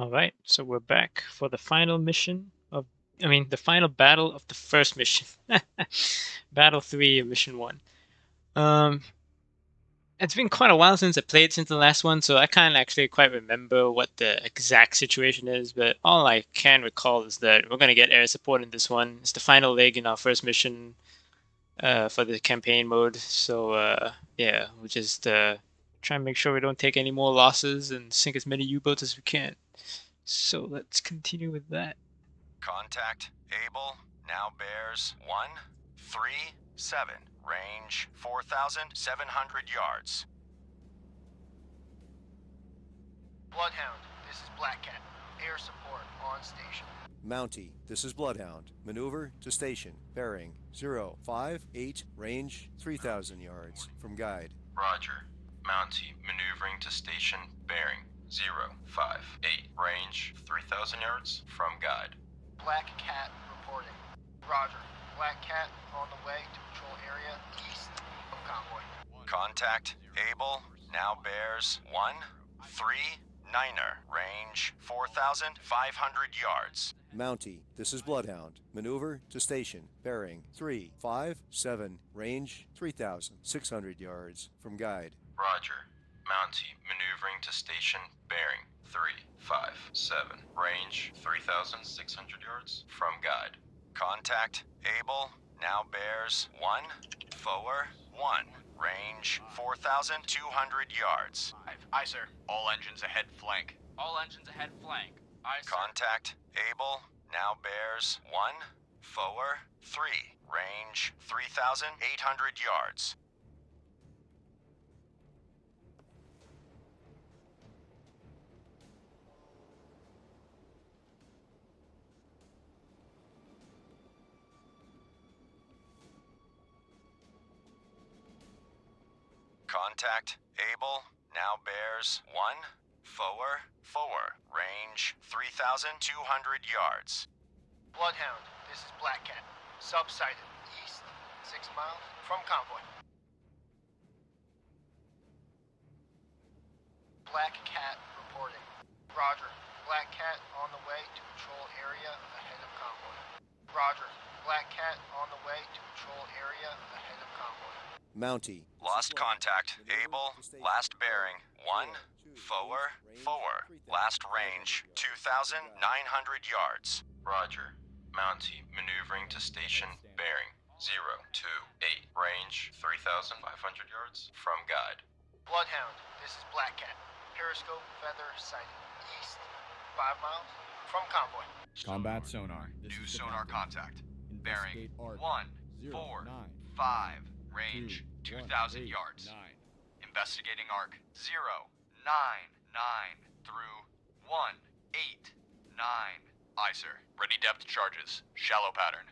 All right, so we're back for the final mission of, the final battle of the first mission. Battle 3 of Mission 1. Um, it's been quite a while since I played since the last one, so I can't actually quite remember what the exact situation is, but all I can recall is that we're going to get air support in this one. It's the final leg in our first mission for the campaign mode, so yeah, we'll just try and make sure we don't take any more losses and sink as many U-boats as we can. So let's continue with that. Contact Able now bears 137, range 4,700 yards. Bloodhound, this is Black Cat. Air support on station. Mountie, this is Bloodhound. Maneuver to station. Bearing 058, range 3,000 yards. From guide. Roger. Mountie maneuvering to station bearing 058, range 3,000 yards. From guide. Black Cat reporting. Roger. Black Cat on the way to patrol area east of convoy. Contact Able now bears 139er, range 4,500 yards. Mountie, this is Bloodhound. Maneuver to station. Bearing 357, range 3,600 yards. From guide. Roger. Mountie maneuvering to station bearing 357, range 3,600 yards. From guide. Contact Able now bears 141, range 4,200 yards. Aye, sir. All engines ahead flank. All engines ahead flank. Aye, sir. Contact Able now bears 143, range 3,800 yards. Contact Able now bears 144, range 3,200 yards. Bloodhound, this is Black Cat. Subsighted east 6 miles from convoy. Black Cat reporting. Roger. Black Cat on the way to patrol area ahead of convoy. Roger. Black Cat on the way to patrol area ahead of convoy. Mountie. Lost contact. Able. Last bearing 144. Last range 2,900 yards. Roger. Mountie maneuvering to station bearing 028. Range 3,500 yards. From guide. Bloodhound, this is Black Cat. Periscope feather sighted east 5 miles from convoy. Combat sonar. New sonar contact. Bearing 145. Range 2,000 yards. Investigating arc 099 through 189. Aye, sir. Ready depth charges. Shallow pattern.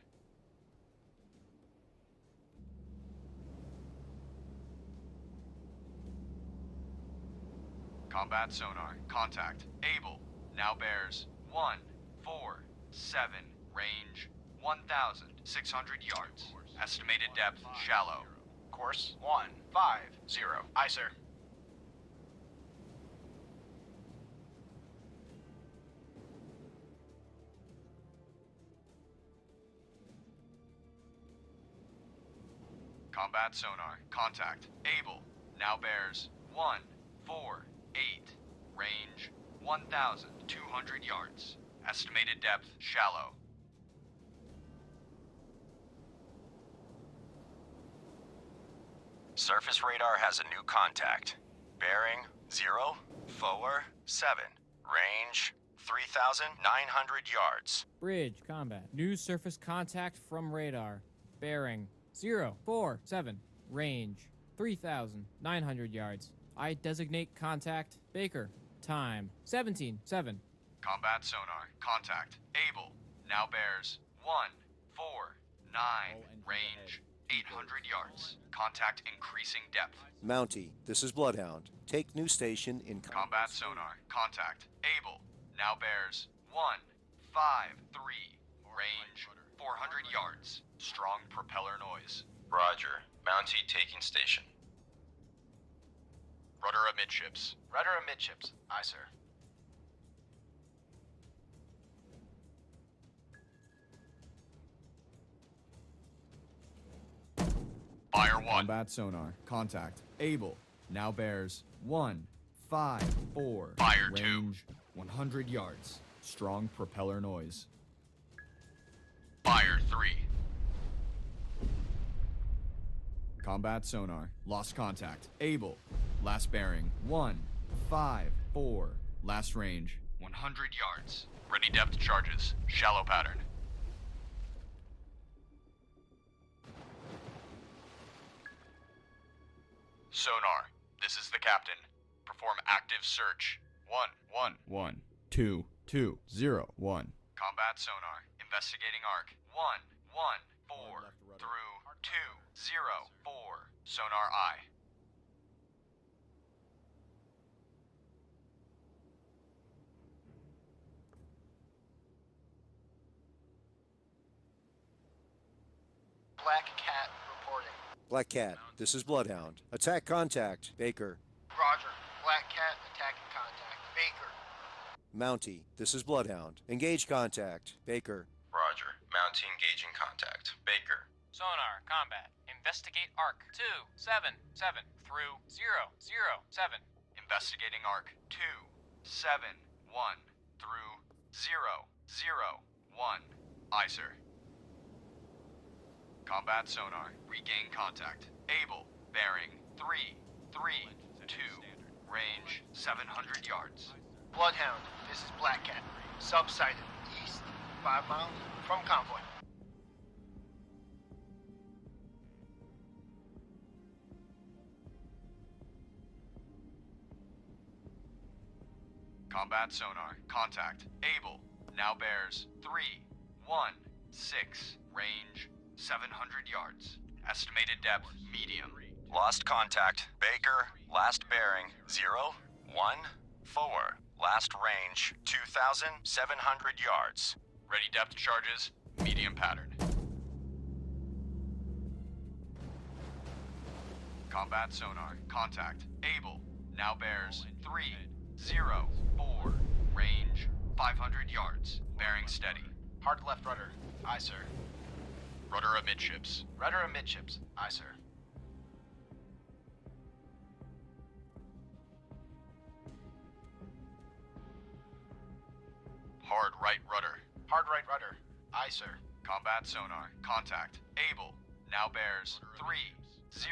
Combat sonar. Contact. Able. Now bears 147. Range 1,600 yards. Estimated depth shallow. Course 150. Aye, sir. Combat sonar. Contact. Able. Now bears 148. Range 1,200 yards. Estimated depth shallow. Surface radar has a new contact. Bearing 047. Range 3,900 yards. Bridge combat. New surface contact from radar. Bearing 047. Range 3,900 yards. I designate contact Baker. Time 17:7. Combat sonar. Contact. Able. Now bears 149. Range 800 yards. Contact increasing depth. Mountie, this is Bloodhound. Take new station in Combat sonar. Contact. Able. Now bears 153. Range 400 yards. Strong propeller noise. Roger. Mountie taking station. Rudder amidships. Rudder amidships. Aye, sir. Fire 1. Combat sonar. Contact. Able. Now bears 154. Fire 2. Range 100 yards. Strong propeller noise. Fire 3. Combat sonar. Lost contact. Able. Last bearing 154. Last range 100 yards. Ready depth charges. Shallow pattern. Sonar, this is the captain. Perform active search. 1. 2 2 0 1. Combat sonar. Investigating arc. 1 1 4 through 2 0 4. Sonar I. Black Cat reporting. Black Cat, this is Bloodhound. Attack contact. Baker. Roger. Black Cat attacking contact. Baker. Mountie, this is Bloodhound. Engage contact. Baker. Roger. Mountie engaging contact. Baker. Sonar, combat. Investigate arc 277 through 007. Investigating arc 2 7 1 through 0 0 1. Aye, sir. Combat sonar. Regain contact. Able. Bearing 3 3 2. Range 700 yards. Bloodhound, this is Black Cat. Subsided east 5 miles from convoy. Combat sonar. Contact. Able. Now bears 3 1 6. Range 700 yards. Estimated depth medium. Lost contact. Baker. Last bearing 0 1 4. Last range 2,700 yards. Ready depth charges. Medium pattern. Combat sonar. Contact. Able. Now bears 3 0 4. Range 500 yards. Bearing steady. Hard left rudder. Aye, sir. Rudder amidships. Rudder amidships. Aye, sir. Hard right rudder. Hard right rudder. Aye, sir. Combat sonar. Contact. Able. Now bears 3 0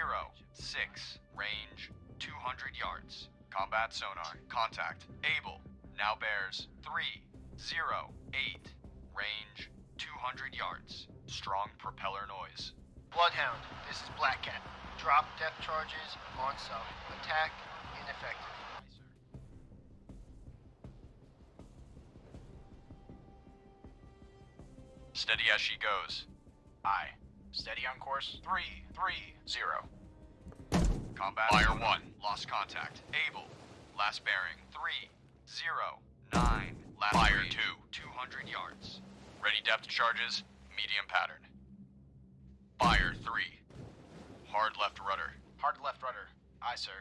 6. Range 200 yards. Combat sonar. Contact. Able. Now bears 3 0 8. Range 200 yards. Strong propeller noise. Bloodhound, this is Black Cat. Drop depth charges on sub. Attack ineffective. Steady as she goes. Aye. Steady on course 330. Combat Fire 1. Lost contact. Able. Last bearing 3 0 9. Last Fire range, 2. 200 yards. Ready depth charges. Medium pattern. Fire 3. Hard left rudder. Hard left rudder. Aye, sir.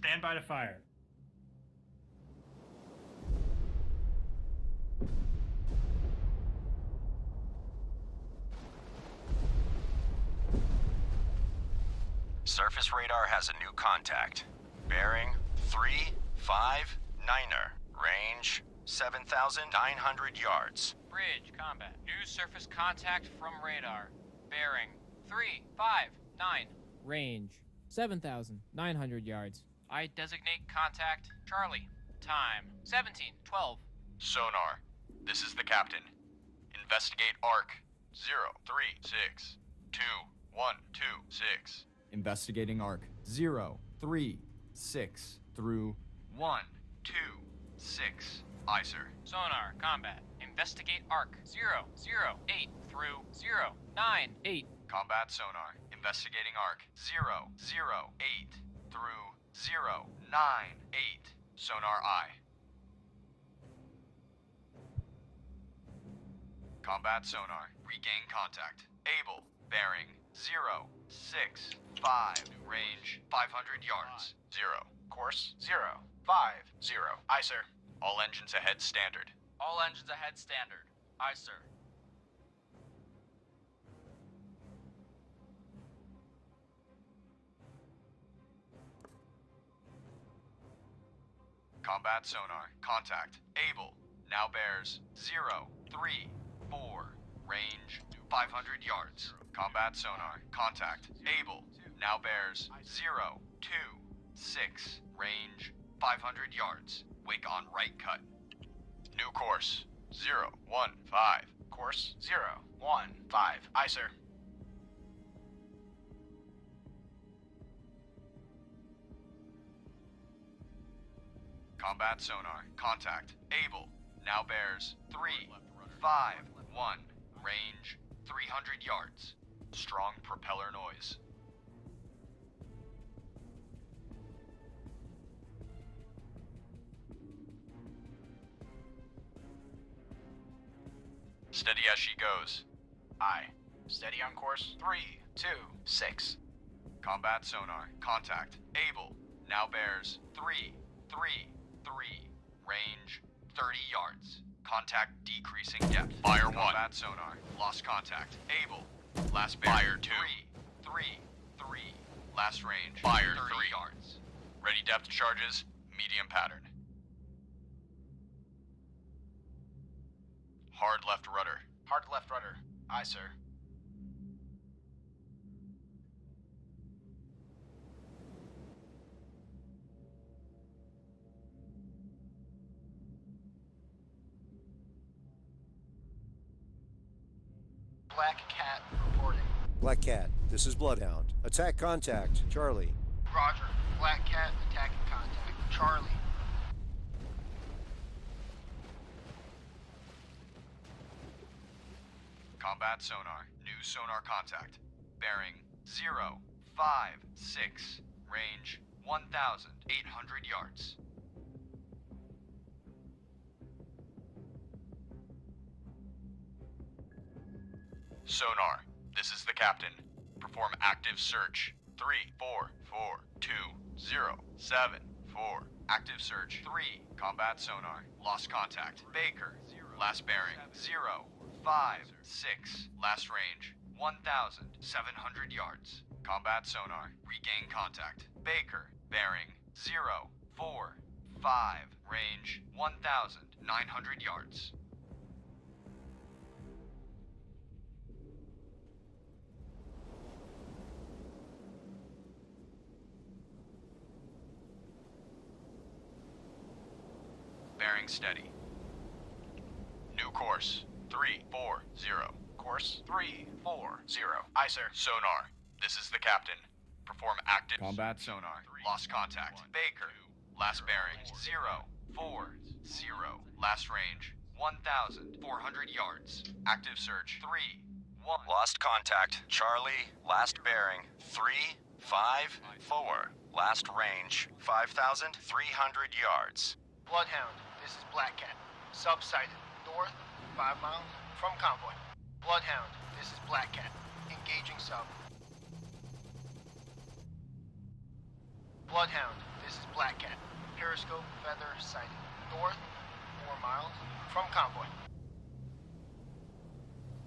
Stand by to fire. Surface radar has a new contact. Bearing 359er. Range 7,900 yards. Bridge, combat. New surface contact from radar. Bearing 359. Range 7,900 yards. I designate contact Charlie. Time 17:12. Sonar. This is the captain. Investigate arc 036 2126. Investigating arc 0 3 6 through 126. Aye, sir. Sonar, combat. Investigate arc 008 through 098. Combat sonar. Investigating arc 008 through 098. Sonar I. Combat sonar. Regain contact. Able. Bearing 0, 6, 5. Range 500 yards. 0. Course 0, 5, 0. Aye, sir. All engines ahead standard. All engines ahead standard. Aye, sir. Combat sonar. Contact. Able. Now bears 0, 3, 4. Range 500 yards. Combat sonar. Contact. Able. Now bears 0, 2, 6. Range 500 yards. Wake on right cut. New course 0, 1, 5. Course 0, 1, 5. Aye, sir. Combat sonar. Contact. Able. Now bears 3, 5, 1. Range 300 yards. Strong propeller noise. Steady as she goes. Aye. Steady on course 3, 2, 6. Combat sonar. Contact. Able. Now bears 3, 3, 3. Range 30 yards. Contact decreasing depth. Fire 1. Combat sonar. Lost contact. Able. Last bear. Fire 2. 3, 3, 3. Last range. Fire 30 yards. Ready depth charges. Medium pattern. Hard left rudder. Hard left rudder. Aye, sir. Black Cat reporting. Black Cat, this is Bloodhound. Attack contact. Charlie. Roger. Black Cat attacking contact. Charlie. Combat sonar. New sonar contact. Bearing 0, 5, 6. Range 1,800 yards. Sonar. This is the captain. Perform active search. 3, 4, 4, 2, 0, 7, 4. Active search. 3. Combat sonar. Lost contact. Baker. Last bearing. 0, 5, 6. Last range. 1,700 yards. Combat sonar. Regain contact. Baker. Bearing. 0, 4, 5. Range. 1,900 yards. Bearing steady. New course. 3, 4, 0. Course 3, 4, 0. Aye, sir. Sonar. This is the captain. Perform active Combat sonar. Lost contact. Baker. Last bearing. 0, 4, 0. Last range. 1,400 yards. Active search. 3, 1. Lost contact. Charlie, last bearing 3, 5, 4. Last range 5,300 yards. Bloodhound, this is Black Cat. Subsighted. North, 5 miles from convoy. Bloodhound, this is Black Cat. Engaging sub. Bloodhound, this is Black Cat. Periscope feather sighted. North, 4 miles from convoy.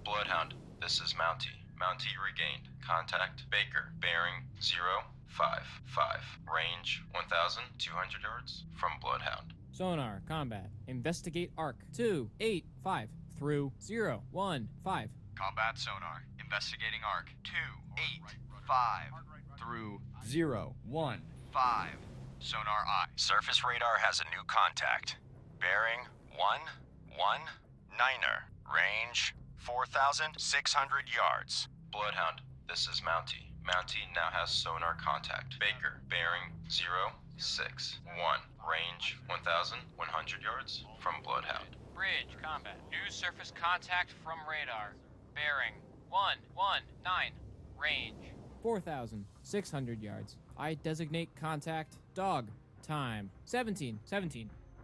Bloodhound, this is Mountie. Mountie regained. Contact Baker. Bearing 0, 5, 5. Range 1,200 yards from Bloodhound. Sonar, combat, investigate arc, 2, 8, 5, through 0, 1, 5. Combat sonar. Investigating arc. 2, 8, 5. Through 0, 1. 5. Sonar eye. Surface radar has a new contact. Bearing 1, 1, 9er. Range 4,600 yards. Bloodhound, this is Mountie. Mountie now has sonar contact. Baker, bearing 0, 6, 1. Range 1,100 yards from Bloodhound. Bridge, combat. New surface contact from radar. Bearing 119. Range 4,600 yards. I designate contact dog. Time 17.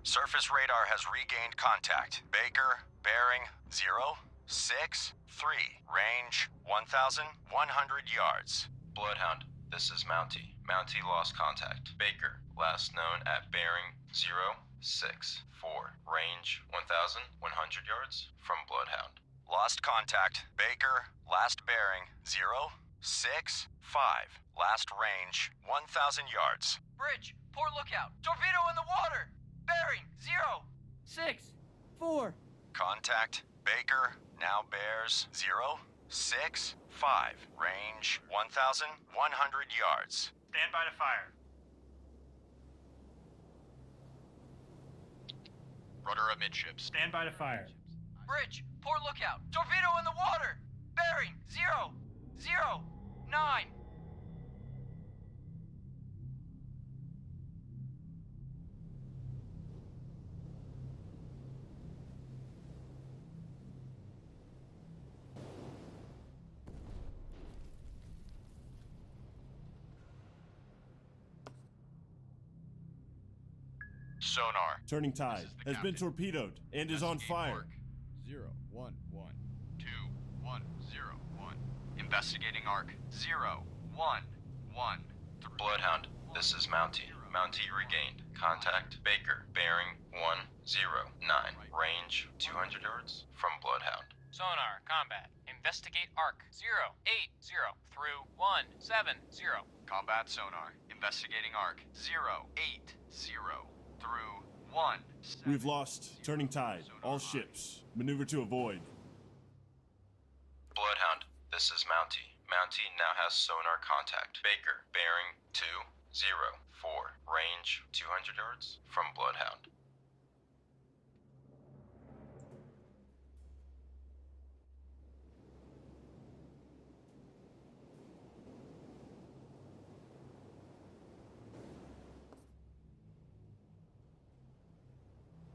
Surface radar has regained contact. Baker, bearing 0, 6, 3. Range 1,100 yards. Bloodhound, this is Mountie. Mountie lost contact. Baker, last known at bearing 0, 6, 4. Range 1,100 yards from Bloodhound. Lost contact. Baker, last bearing 0, 6, 5. Last range 1,000 yards. Bridge, port lookout. Torpedo in the water. Bearing 0, 6, 4. Contact. Baker, now bears 0, 6, 5. Range 1,100 yards. Stand by to fire. Rudder amidships. Stand by to fire. Bridge, port lookout. Torpedo in the water. Bearing 0, 0, 9. Sonar. Turning tide This is the has been captain. torpedoed and is on Investigate fire. arc. 0, 1, 1. 2, 1, 0, 1. Investigating arc. 0, 1, 1. Bloodhound, this is Mountie. Mountie regained. Contact. Baker, bearing 1, 0, 9. Range 200 yards from Bloodhound. Sonar, combat. Investigate arc. 0, 8, 0 through 1, 7, 0. Combat sonar. Investigating arc. 0, 8, 0 through 1. We've lost turning tide. All ships. Maneuver to avoid. Bloodhound, this is Mountie. Mountie now has sonar contact. Baker, bearing 2, 0, 4. Range 200 yards from Bloodhound.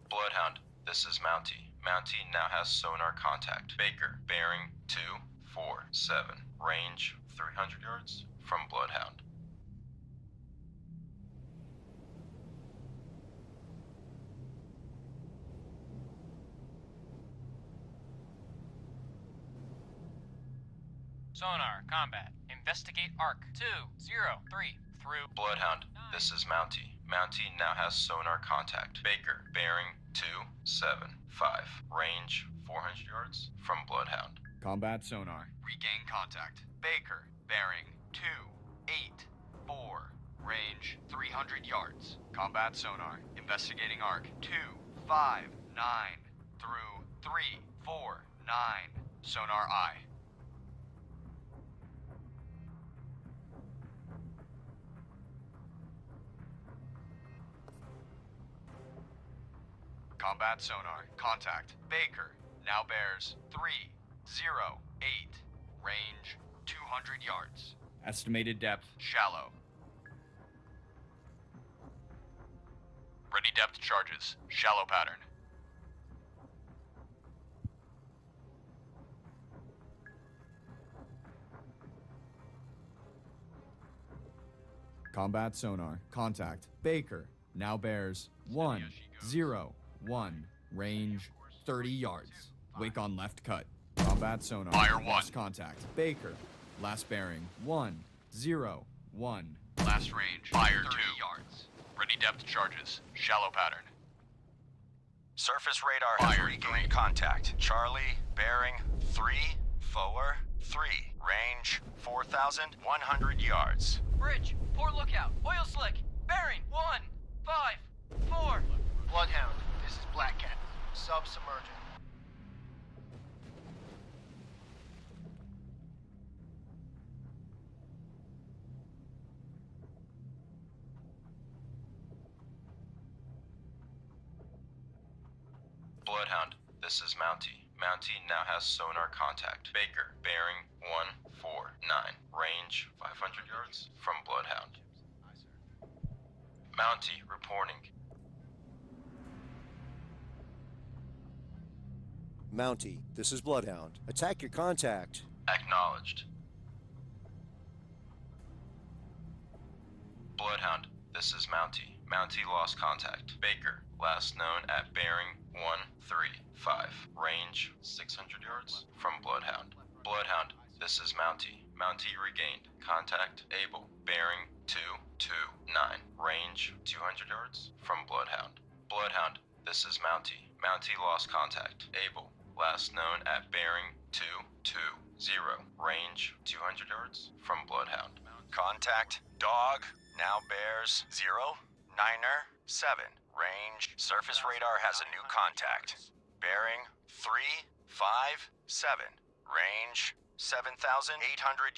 Bloodhound, this is Mountie. Mountie now has sonar contact. Baker, bearing 2, 4, 7. Range 300 yards from Bloodhound. Sonar, combat. Investigate arc. 2, 0, 3 through. Bloodhound, this is Mountie. Mountie now has sonar contact. Baker, bearing 2, 7, 5. Range 400 yards from Bloodhound. Combat sonar. Regain contact. Baker, bearing 2, 8, 4. Range 300 yards. Combat sonar. Investigating arc. 2, 5, 9 through 3, 4, 9. Sonar eye. Combat sonar. Contact. Baker. Now bears 3, 0, 8. Range 200 yards. Estimated depth. Shallow. Ready depth charges. Shallow pattern. Combat sonar. Contact. Baker. Now bears 1, 0, 1. Range 30 yards. Wake on left cut. Combat sonar. Fire 1. Lost contact. Baker. Last bearing 1, 0, 1. Last range. Fire 2 yards. Ready depth charges. Shallow pattern. Surface radar has Fire regained contact. Charlie, bearing 3, 4, 3. Range 4,100 yards. Bridge, port lookout. Oil slick. Bearing 1, 5, 4. Bloodhound, this is Black Cat. Submerging. Bloodhound, this is Mountie. Mountie now has sonar contact. Baker, bearing 1, 4, 9. Range 500 yards from Bloodhound. Mountie reporting. Mountie, this is Bloodhound. Attack your contact. Acknowledged. Bloodhound, this is Mountie. Mountie lost contact. Baker, last known at bearing 135. Range 600 yards from Bloodhound. Bloodhound, this is Mountie. Mountie regained contact. Able, bearing 229. Range 200 yards from Bloodhound. Bloodhound, this is Mountie. Mountie lost contact. Able, last known at bearing 220. Range 200 yards from Bloodhound. Contact. Dog now bears 0, 9er, 7. Range. Surface radar has a new contact. Bearing 357. Range 7,800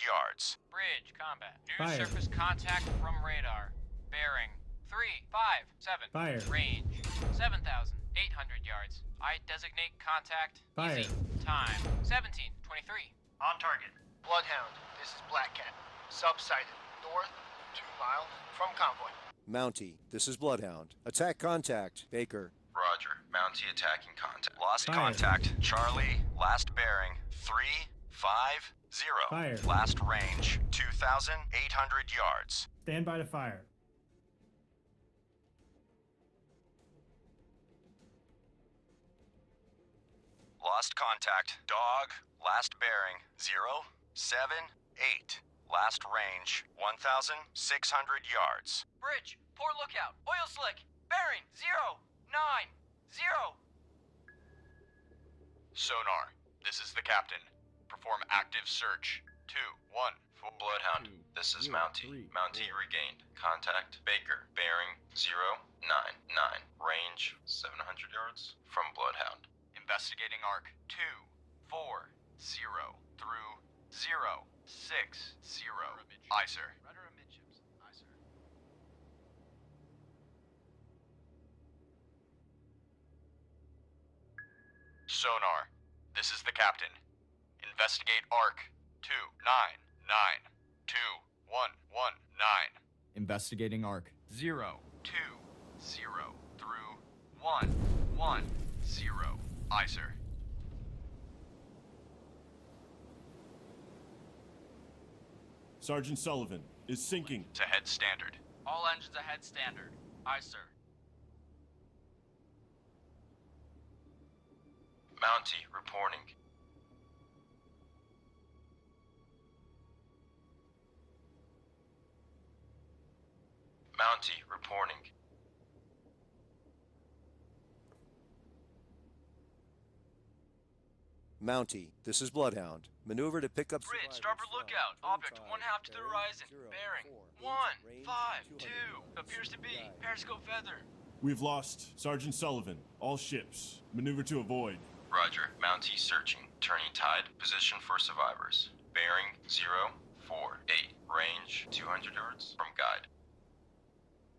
yards. Bridge combat. New Fire. surface contact from radar. Bearing 357. Fire. Range 7,800 yards. I designate contact. Fire. Easy. Time 17:23. On target. Bloodhound, this is Black Cat. Subsighted. North, 2 miles from convoy. Mountie, this is Bloodhound. Attack contact. Baker. Roger. Mountie attacking contact. Lost Fire. contact. Charlie, last bearing 350. Fire. Last range 2,800 yards. Stand by to fire. Lost contact. Dog, last bearing 078. Last range 1,600 yards. Bridge. Port lookout. Oil slick. Bearing 090. Sonar, this is the captain. Perform active search. 214. Bloodhound, this is Mountie. Mountie regained contact. Baker, bearing 099. Range 700 yards from Bloodhound. Investigating arc 240 through 060. Aye, sir. Rudder amidships. Aye, sir. Sonar, this is the captain. Investigate arc 2992119. Investigating arc. 020 through 110. Aye, sir. Sergeant Sullivan is sinking. To head standard. All engines ahead standard. Aye, sir. Mountie reporting. Mountie reporting. Mountie, this is Bloodhound. Maneuver to pick up Bridge, survivors starboard from lookout. Object Turn 1/2 tide, to the bearing horizon. 0, Bearing 4, 152. 200 Appears to be. Guide. Periscope feather. We've lost Sergeant Sullivan. All ships. Maneuver to avoid. Roger. Mountie searching. Turning tide. Position for survivors. Bearing 048. Range 200 yards from guide.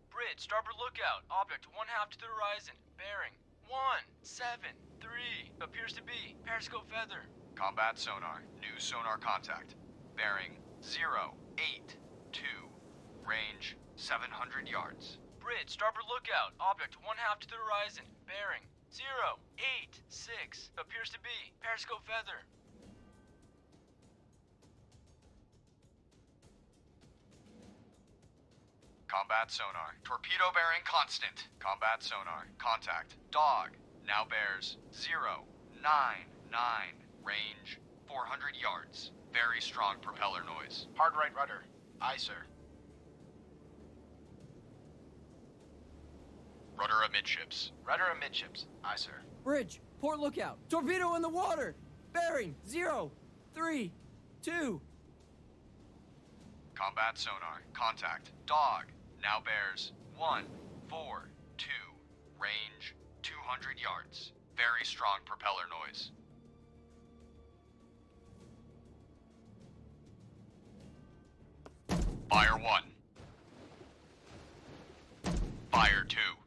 Bridge, starboard lookout. Object 1/2 to the horizon. Bearing 173. Appears to be. Periscope feather. Combat sonar. New sonar contact. Bearing 082. Range 700 yards. Bridge, starboard lookout. Object 1/2 to the horizon. Bearing 086. Appears to be. Periscope feather. Combat sonar. Torpedo bearing constant. Combat sonar. Contact. Dog. Now bears 099. Range 400 yards. Very strong propeller noise. Hard right rudder. Aye, sir. Rudder amidships. Rudder amidships. Aye, sir. Bridge, port lookout. Torpedo in the water. Bearing 032. Combat sonar. Contact. Dog. Now bears 142. Range 200 yards. Very strong propeller noise. Fire 1. Fire 2.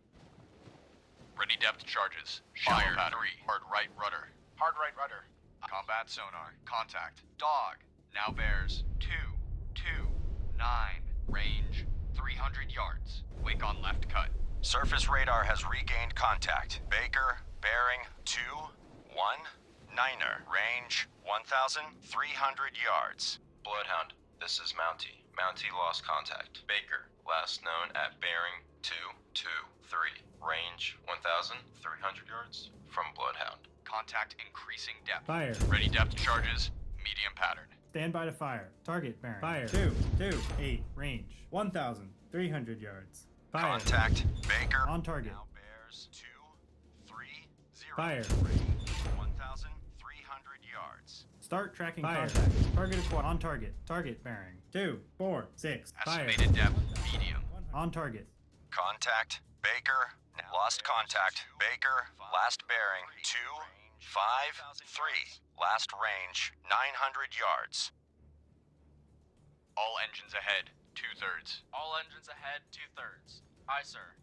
Ready depth charges. Fire 3. Hard right rudder. Hard right rudder. Combat sonar. Contact. Dog. Now bears 229. Range 300 yards. Wake on left cut. Surface radar has regained contact. Baker, bearing 219er. Range 1,300 yards. Bloodhound, this is Mountie. Mountie lost contact. Baker, last known at bearing 2, 3. Range 1,300 yards from Bloodhound. Contact increasing depth. Fire. Ready depth charges. Medium pattern. Stand by to fire. Target bearing. Fire. 2, 8. Range 1,300 yards. Fire. Contact Baker. On target. Now bears 2, 3, 0. Fire. Range 1,300 yards. Start tracking Fire. contact. Target acquired. On target. Target bearing. 2, 4, 6. Fire. Estimated depth. Medium. On target. Contact Baker. Lost contact Baker. Last bearing 2, 5, 3. Last range 900 yards. All engines ahead. 2/3. All engines ahead, 2/3. Aye, sir.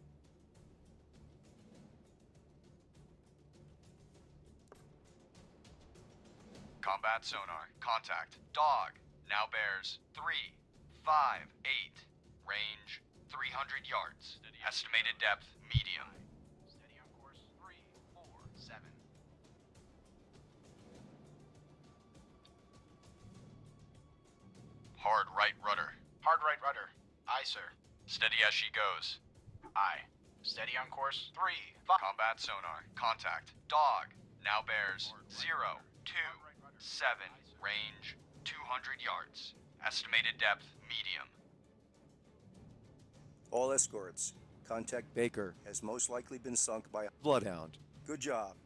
Combat sonar. Contact. Dog. Now bears 3, 5, 8. Range 300 yards. Estimated depth. Medium. Steady on course 3, 4, 7. Hard right rudder. Hard right rudder. Aye, sir. Steady as she goes. Aye. Steady on course 3, 5. Combat sonar. Contact. Dog. Now bears 0, 2, 7. Range 200 yards. Estimated depth. Medium. All escorts. Contact Baker has most likely been sunk by a Bloodhound. Good job.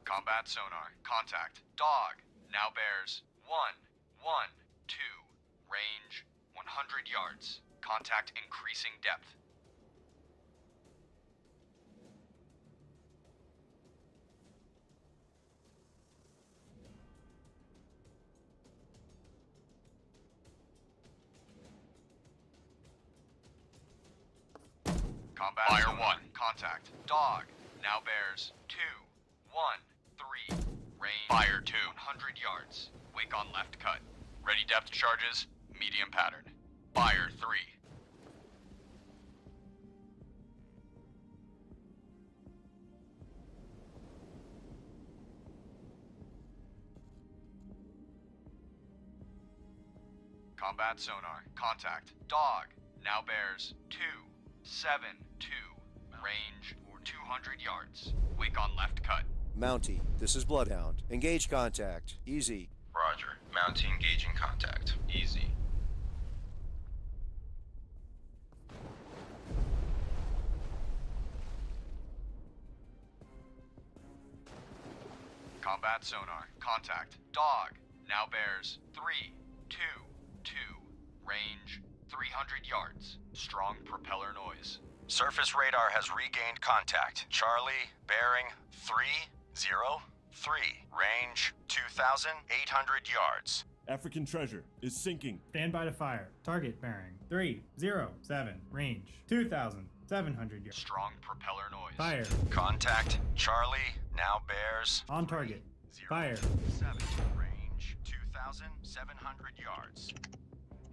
Combat sonar. Contact. Dog. Now bears 1, 1, 2. Range 100 yards. Contact increasing depth. Combat Fire sonar. 1. Contact. Dog. Now bears 2, 1, 3. Range. Fire 2. 100 yards. Wake on left cut. Ready depth charges. Medium pattern. Fire 3. Combat sonar. Contact. Dog. Now bears 2, 7, 2. Range 200 yards. Wake on left cut. Mountie, this is Bloodhound. Engage contact. Easy. Roger. Mountie engaging contact. Easy. Combat sonar. Contact. Dog. Now bears 3, 2, 2. Range 300 yards. Strong propeller noise. Surface radar has regained contact. Charlie, bearing 3, 0, 3. Range 2,800 yards. African treasure is sinking. Stand by to fire. Target bearing 3, 0, 7. Range 2,700 yards. Strong propeller noise. Fire. Contact Charlie, now bears On target. 0, Fire. 7. Range 2,700 yards.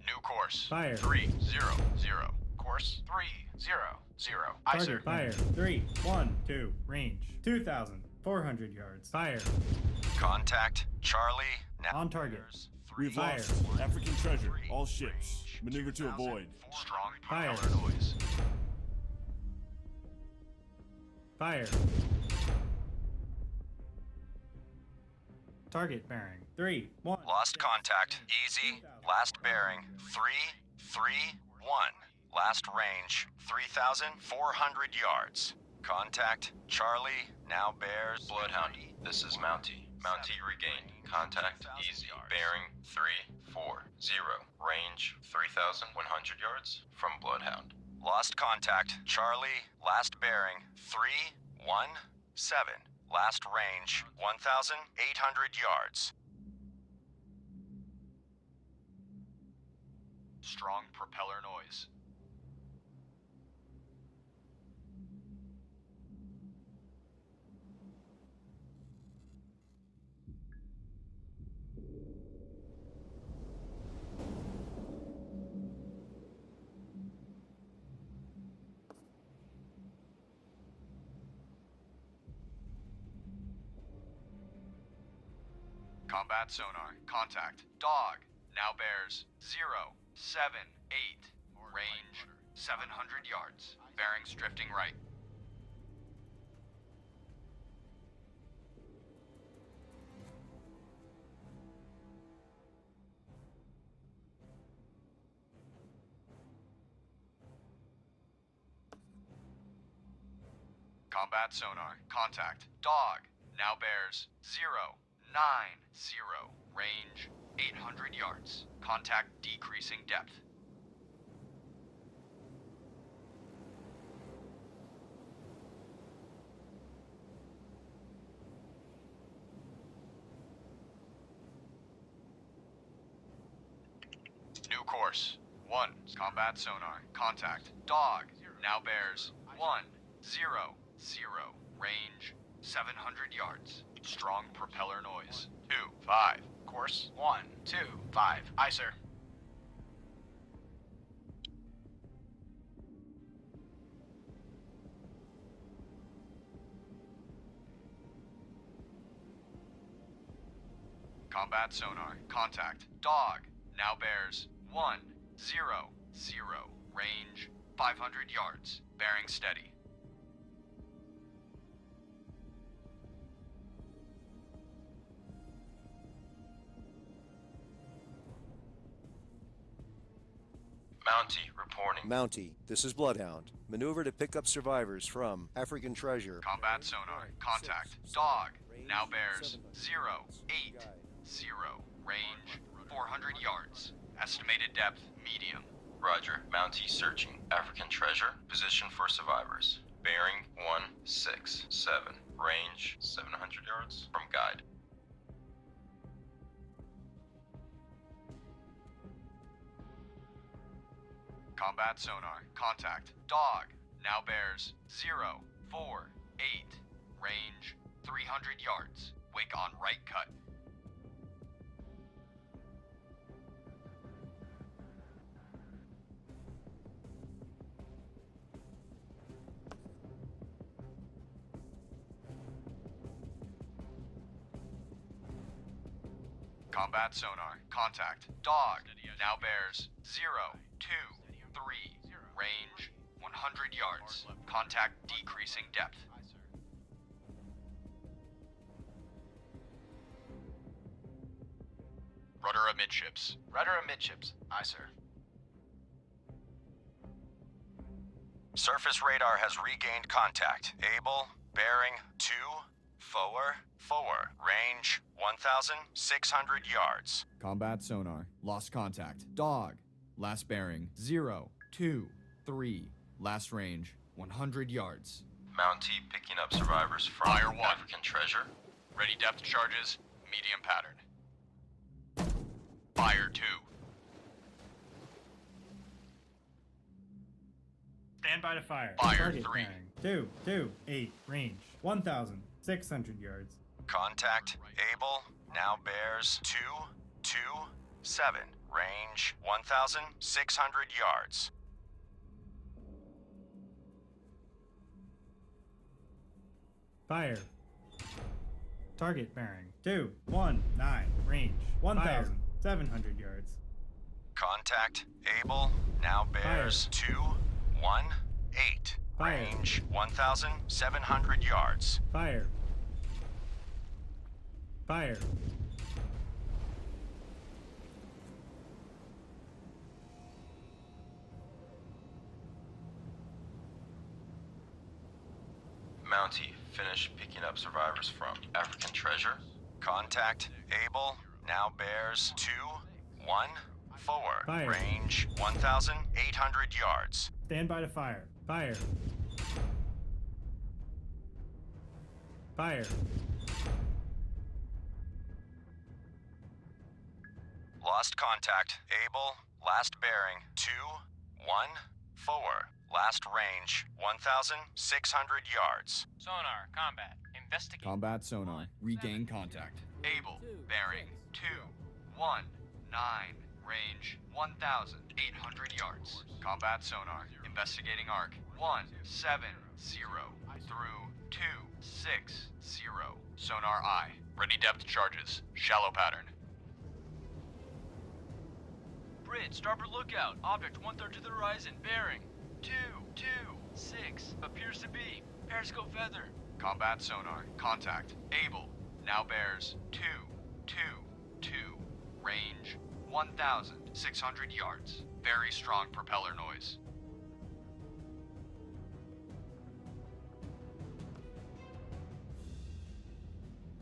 New course. Fire. 3, 0, 0. Course 3, 0, 0. Aye, sir. Target. Fire. 3, 1, 2. Range 2,400 yards. Fire. Contact Charlie, now On target. bears We've 3, Fire. lost African treasure. All ships. Maneuver to avoid. Strong Fire. propeller noise. Fire. Target bearing 3, 1. Lost contact. Easy. Last bearing 3, 3, 1. Last range 3,400 yards. Contact Charlie, now bears Bloodhound. This is Mountie. Mountie regained. Contact easy. Bearing 3, 4, 0. Range 3,100 yards from Bloodhound. Lost contact Charlie, last bearing 3, 1, 7. Last range 1,800 yards. Strong propeller noise. Combat sonar. Contact. Dog. Now bears 078. Range 700 yards. Bearings drifting right. Combat sonar. Contact. Dog. Now bears 090. Range 800 yards. Contact decreasing depth. New course. 1. Combat sonar. Contact. Dog. Now bears 100. Range 700 yards. Strong propeller noise. 25. Course 125. Aye, sir. Combat sonar. Contact. Dog. Now bears 100. Range 500 yards. Bearing steady. Mountie reporting. Mountie, this is Bloodhound. Maneuver to pick up survivors from African Treasure. Combat sonar. Contact. Dog. Now bears 080. Range 400 yards. Estimated depth medium. Roger. Mountie searching. African treasure. Position for survivors. Bearing 167. Range 700 yards. From guide. Combat sonar. Contact. Dog. Now bears 048. Range 300 yards. Wake on right cut. Combat sonar. Contact. Dog. Now bears 023. Range 100 yards. Contact decreasing depth. Rudder amidships. Rudder amidships. Aye, sir. Surface radar has regained contact. Able, bearing 244. Range 1,600 yards. Combat sonar. Lost contact. Dog. Last bearing 023. Last range 100 yards. Mountie picking up survivors from Fire 1. African treasure. Ready depth charges. Medium pattern. Fire 2. Stand by to fire. Fire Target 3. bearing 228. Range 1,600 yards. Contact. Able. Now bears 227. Range 1,600 yards. Fire. Target bearing 219. Range 1,700 yards. Contact. Able. Now bears 218. Fire. Range 1,700 yards. Fire. Fire. Mountie finish picking up survivors from African treasure. Contact. Able. Now bears 214. Fire. Range 1,800 yards. Stand by to fire. Fire. Fire. Lost contact. Able. Last bearing 214. Last range 1,600 yards. Sonar, combat. Investigate. Combat sonar. Regain contact. Able. Bearing 219. Range 1,800 yards. Combat sonar. Investigating arc 170 through 260. Sonar eye. Ready depth charges. Shallow pattern. Brit, starboard lookout. Object 1/3 to the horizon. Bearing 226. Appears to be periscope feather. Combat sonar. Contact. Able. Now bears 222. Range 1,600 yards. Very strong propeller noise.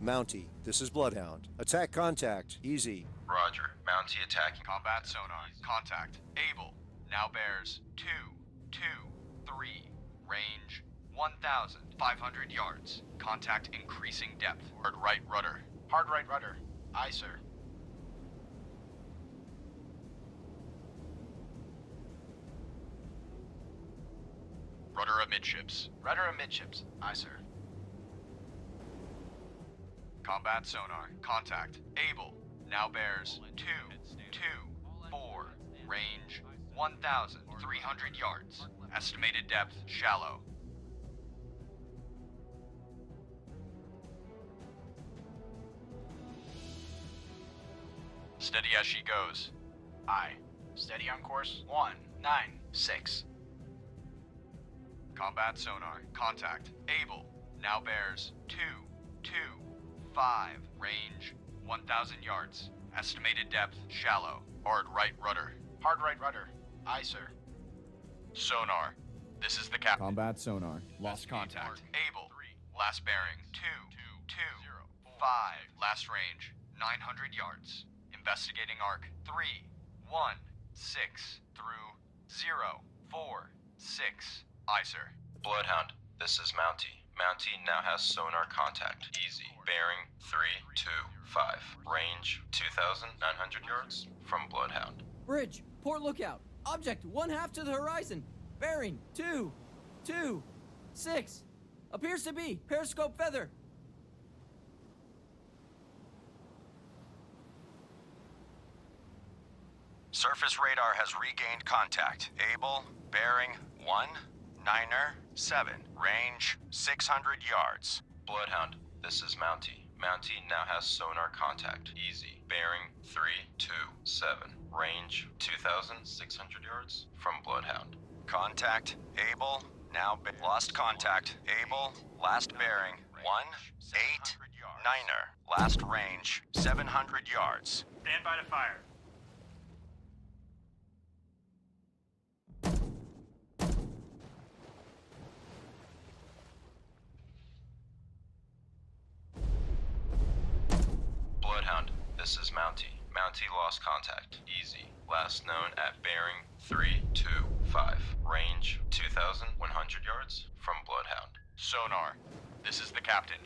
Mountie, this is Bloodhound. Attack contact. Easy. Roger. Mountie attacking. Combat sonar. Contact. Able. Now bears 223. Range 1,500 yards. Contact increasing depth. Hard right rudder. Hard right rudder. Aye, sir. Rudder amidships. Rudder amidships. Aye, sir. Combat sonar. Contact. Able. Now bears 224. Range 1,300 yards. Estimated depth shallow. Steady as she goes. Aye. Steady on course 196. Combat sonar. Contact. Able. Now bears 225. Range 1,000 yards. Estimated depth shallow. Hard right rudder. Hard right rudder. Aye, sir. Sonar. This is the captain. Combat sonar. Lost contact. Able. Last bearing 225. Last range 900 yards. Investigating arc 316 through 046. Aye, sir. Bloodhound, this is Mountie. Mountie now has sonar contact. Easy. Bearing 325. Range 2,900 yards from Bloodhound. Bridge, port lookout. Object 1/2 to the horizon. Bearing 226. Appears to be periscope feather. Surface radar has regained contact. Able, bearing 197. Range 600 yards. Bloodhound, this is Mountie. Mountie now has sonar contact. Easy. Bearing 327. Range 2,600 yards from Bloodhound. Contact. Able. Now lost contact. Able. Last bearing 189er. Last range 700 yards. Stand by to fire. Bloodhound, this is Mountie. Mountie lost contact. Easy. Last known at bearing 325. Range 2,100 yards from Bloodhound. Sonar. This is the captain.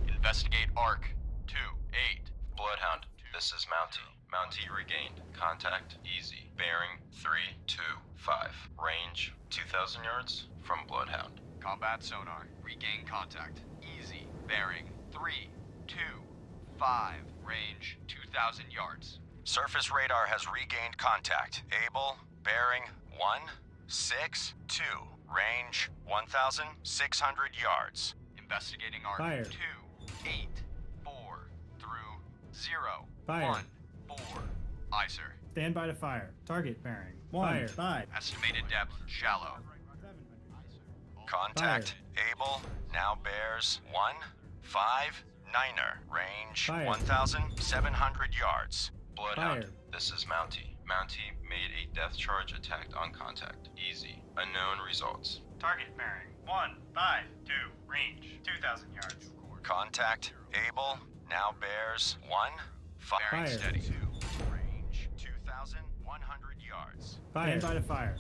Investigate arc 28. Bloodhound, this is Mountie. Mountie regained contact. Easy. Bearing 325. Range 2,000 yards from Bloodhound. Combat sonar. Regain contact. Easy. Bearing 325. Range 2,000 yards. Surface radar has regained contact. Able, bearing 162. Range 1,600 yards. Investigating arc Fire. 284 through 014. Fire. Aye, sir. Stand by to fire. Target bearing. Fire. 5. Estimated depth shallow. Contact. Able, now bears 159er. Range Fire. 1,700 yards. Bloodhound, Fire. this is Mountie. Mountie made a depth charge attack on contact. Easy. Unknown results. Target bearing 152. Range 2,000 yards. Contact. Able, now bears 1 Bearing Fire. steady. Range 2,100 yards. Stand by to fire.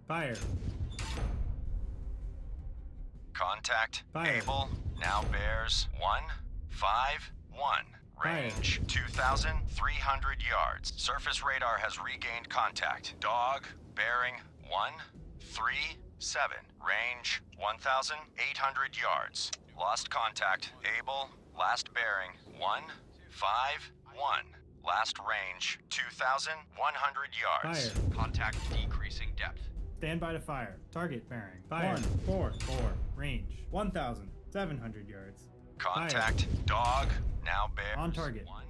Fire. Contact. Fire. Able, now bears 151. Range 2,300 yards. Surface radar has regained contact. Dog, bearing 137. Range 1,800 yards. Lost contact. Able, last bearing 151. Last range 2,100 yards. Fire. Contact decreasing depth. Stand by to fire. Target bearing. Fire. 144. Range 1,700 yards. Contact. Dog, now bears On target. 1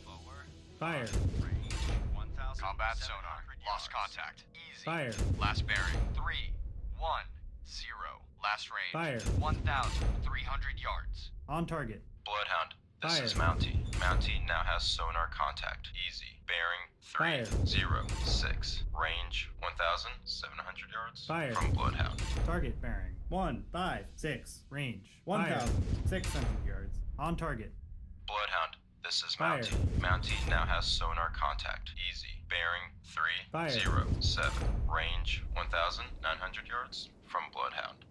forward. Fire. Range 1,000. Combat sonar. Lost contact. Easy. Fire. Last bearing. 3, 1, 0. Last range. Fire. 1,300 yards. On target. Bloodhound, this Fire. is Mountie. Mountie now has sonar contact. Easy. Bearing Fire. 306. Range 1,700 yards Fire. from Bloodhound. Target bearing 156. Range 1,600 yards. On target. Bloodhound, this is Fire. Mountie. Mountie now has sonar contact. Easy. Bearing Fire. 307. Range 1,900 yards from Bloodhound.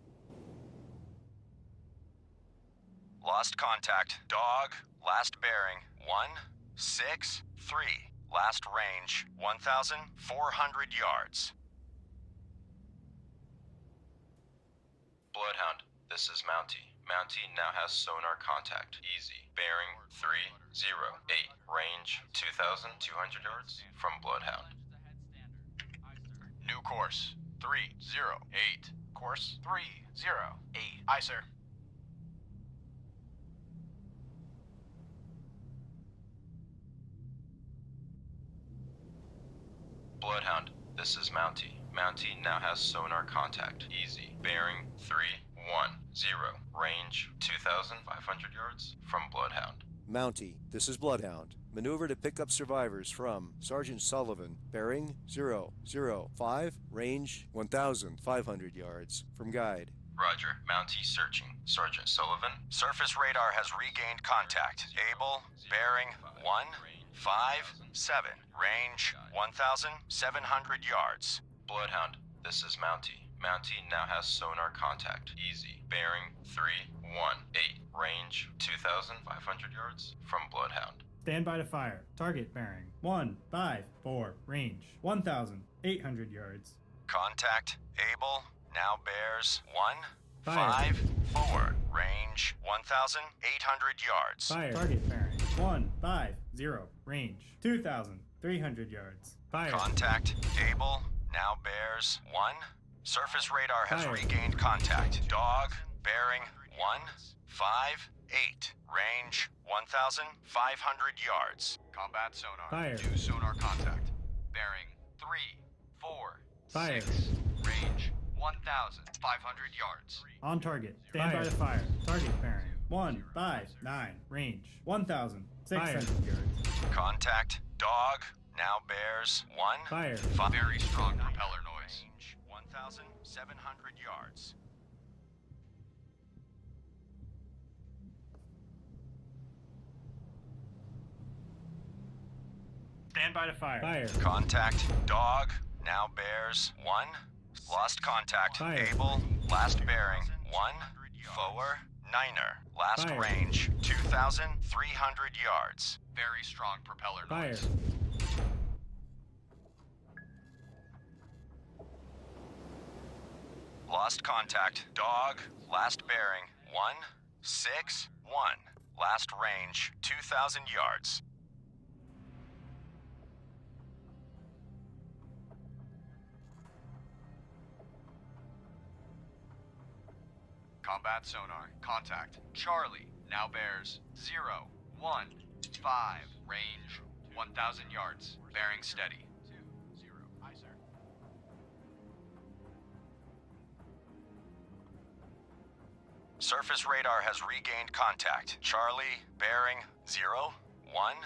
Lost contact. Dog. Last bearing 163. Last range 1,400 yards. Bloodhound, this is Mountie. Mountie now has sonar contact. Easy. Bearing 308. Range 2,200 yards from Bloodhound. New course. 308. Course 308. Aye, sir. Bloodhound, this is Mountie. Mountie now has sonar contact. Easy. Bearing 310. Range 2,500 yards from Bloodhound. Mountie, this is Bloodhound. Maneuver to pick up survivors from Sergeant Sullivan, bearing 005, range 1,500 yards from Guide. Roger. Mountie searching. Sergeant Sullivan. Surface radar has regained contact. Able. Bearing 157. Range 1,700 yards. Bloodhound, this is Mountie. Mountie now has sonar contact. Easy. Bearing 318. Range 2,500 yards from Bloodhound. Stand by to fire. Target bearing 154. Range 1,800 yards. Contact. Able. Now bears Fire. 154. Range 1,800 yards. Fire. Target bearing 150. Range 2,300 yards. Fire. Contact. Able. Now bears 1. Surface radar has Fire. regained contact. Dog. Bearing 158. Range 1,500 yards. Combat sonar. Fire. New sonar contact. Bearing 3, 4, Fire. 6. Range 1,500 yards. On target. Stand by to fire. Target bearing 159. Range 1,600 yards. Contact. Dog. Now bears 1. Fire. Very strong propeller noise. Range 1,700 yards. Stand by to fire. Fire. Contact. Dog. Now bears 1. Lost contact. Fire. Able. Last bearing 1. Forward. Niner. Last Fire. range 2,300 yards. Very strong propeller Fire. noise. Lost contact. Dog. Last bearing 161. Last range 2,000 yards. Combat sonar. Contact. Charlie. Now bears 0, 1, 5. Range 1,000 yards. Bearing steady. 2, 0. Aye, sir. Surface radar has regained contact. Charlie, bearing 0, 1,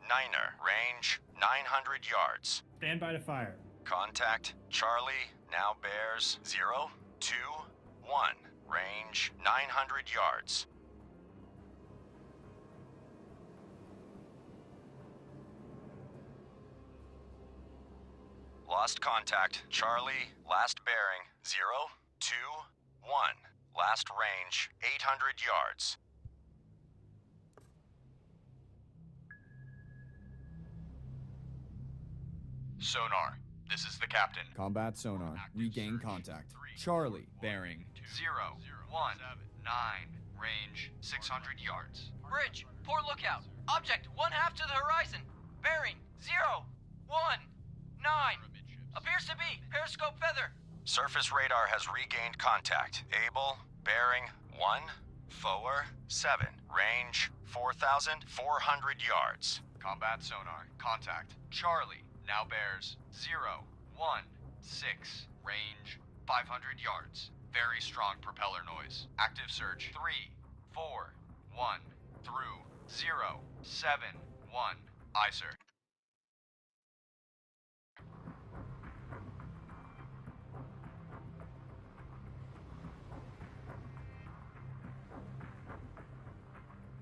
Niner. Range 900 yards. Stand by to fire. Contact. Charlie, now bears 0, 2, 1. Range 900 yards. Lost contact. Charlie, last bearing 0, 2, 1. Last range 800 yards. Sonar. This is the captain. Combat sonar. Regain contact. Charlie, bearing 0, 1, 9. Range 600 yards. Bridge, port lookout. Object 1/2 to the horizon. Bearing 0, 1, 9. Appears to be periscope feather. Surface radar has regained contact. Able, bearing 1, forward 7. Range 4,400 yards. Combat sonar. Contact. Charlie. Now bears 0, 1, 6. Range 500 yards. Very strong propeller noise. Active search 3, 4, 1. Through 0, 7, 1. Aye, sir.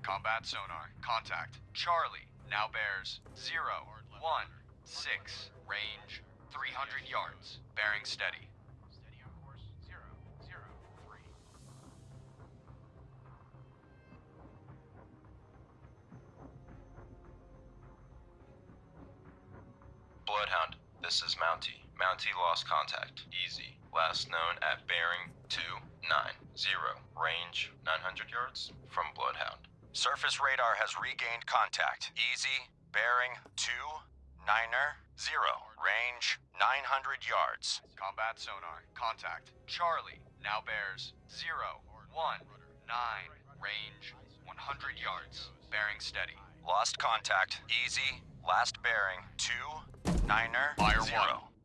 Combat sonar. Contact. Charlie. Now bears 0, 1, 6. Range 300 yards. Bearing steady. Steady on course 0, 0, 3. Bloodhound, this is Mountie. Mountie lost contact. Easy. Last known at bearing 290. Range 900 yards from Bloodhound. Surface radar has regained contact. Easy. Bearing 290. Range 900 yards. Combat sonar. Contact. Charlie. Now bears 0, 1, 9. Range 100 yards. Bearing steady. Lost contact. Easy. Last bearing 290. Fire 1.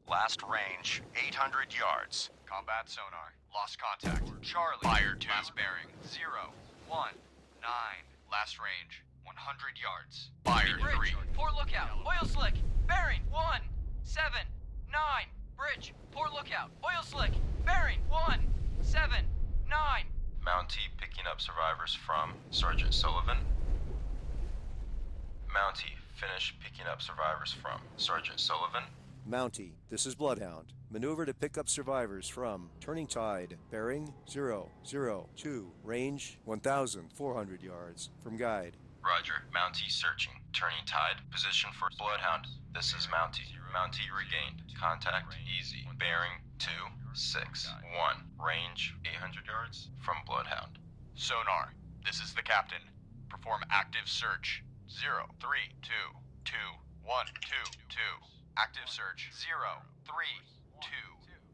Last range 800 yards. Combat sonar. Lost contact. Charlie. Fire 2. Last bearing 0, 1, 9. Last range 100 yards. Fire 3. Bridge, port lookout, oil slick, bearing 1, 7, 9. Bridge, port lookout, oil slick, bearing 1, 7, 9. Mountie picking up survivors from Sergeant Sullivan. Mountie, finish picking up survivors from Sergeant Sullivan. Mountie, this is Bloodhound. Maneuver to pick up survivors from Turning Tide, bearing 002, range 1,400 yards from Guide. Roger. Mountie searching. Turning Tide. Position for Bloodhound. This is Mountie. Mountie regained. Contact easy. Bearing 261. Range 800 yards from Bloodhound. Sonar. This is the captain. Perform active search. 0, 3, 2, 2, 1, 2, 2. Active search. 0, 3, 2.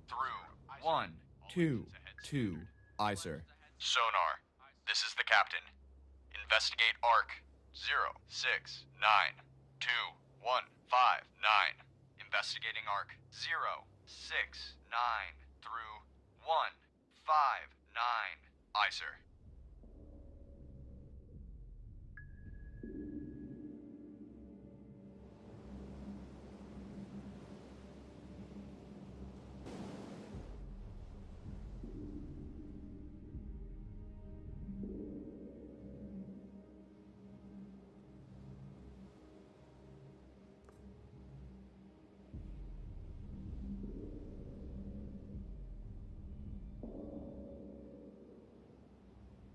Through 1. 2, 2. Aye, sir. Sonar. This is the captain. Investigate arc 0, 6, 9, 2, 1, 5, 9. Investigating arc 0, 6, 9 through 1, 5, 9. Aye, sir.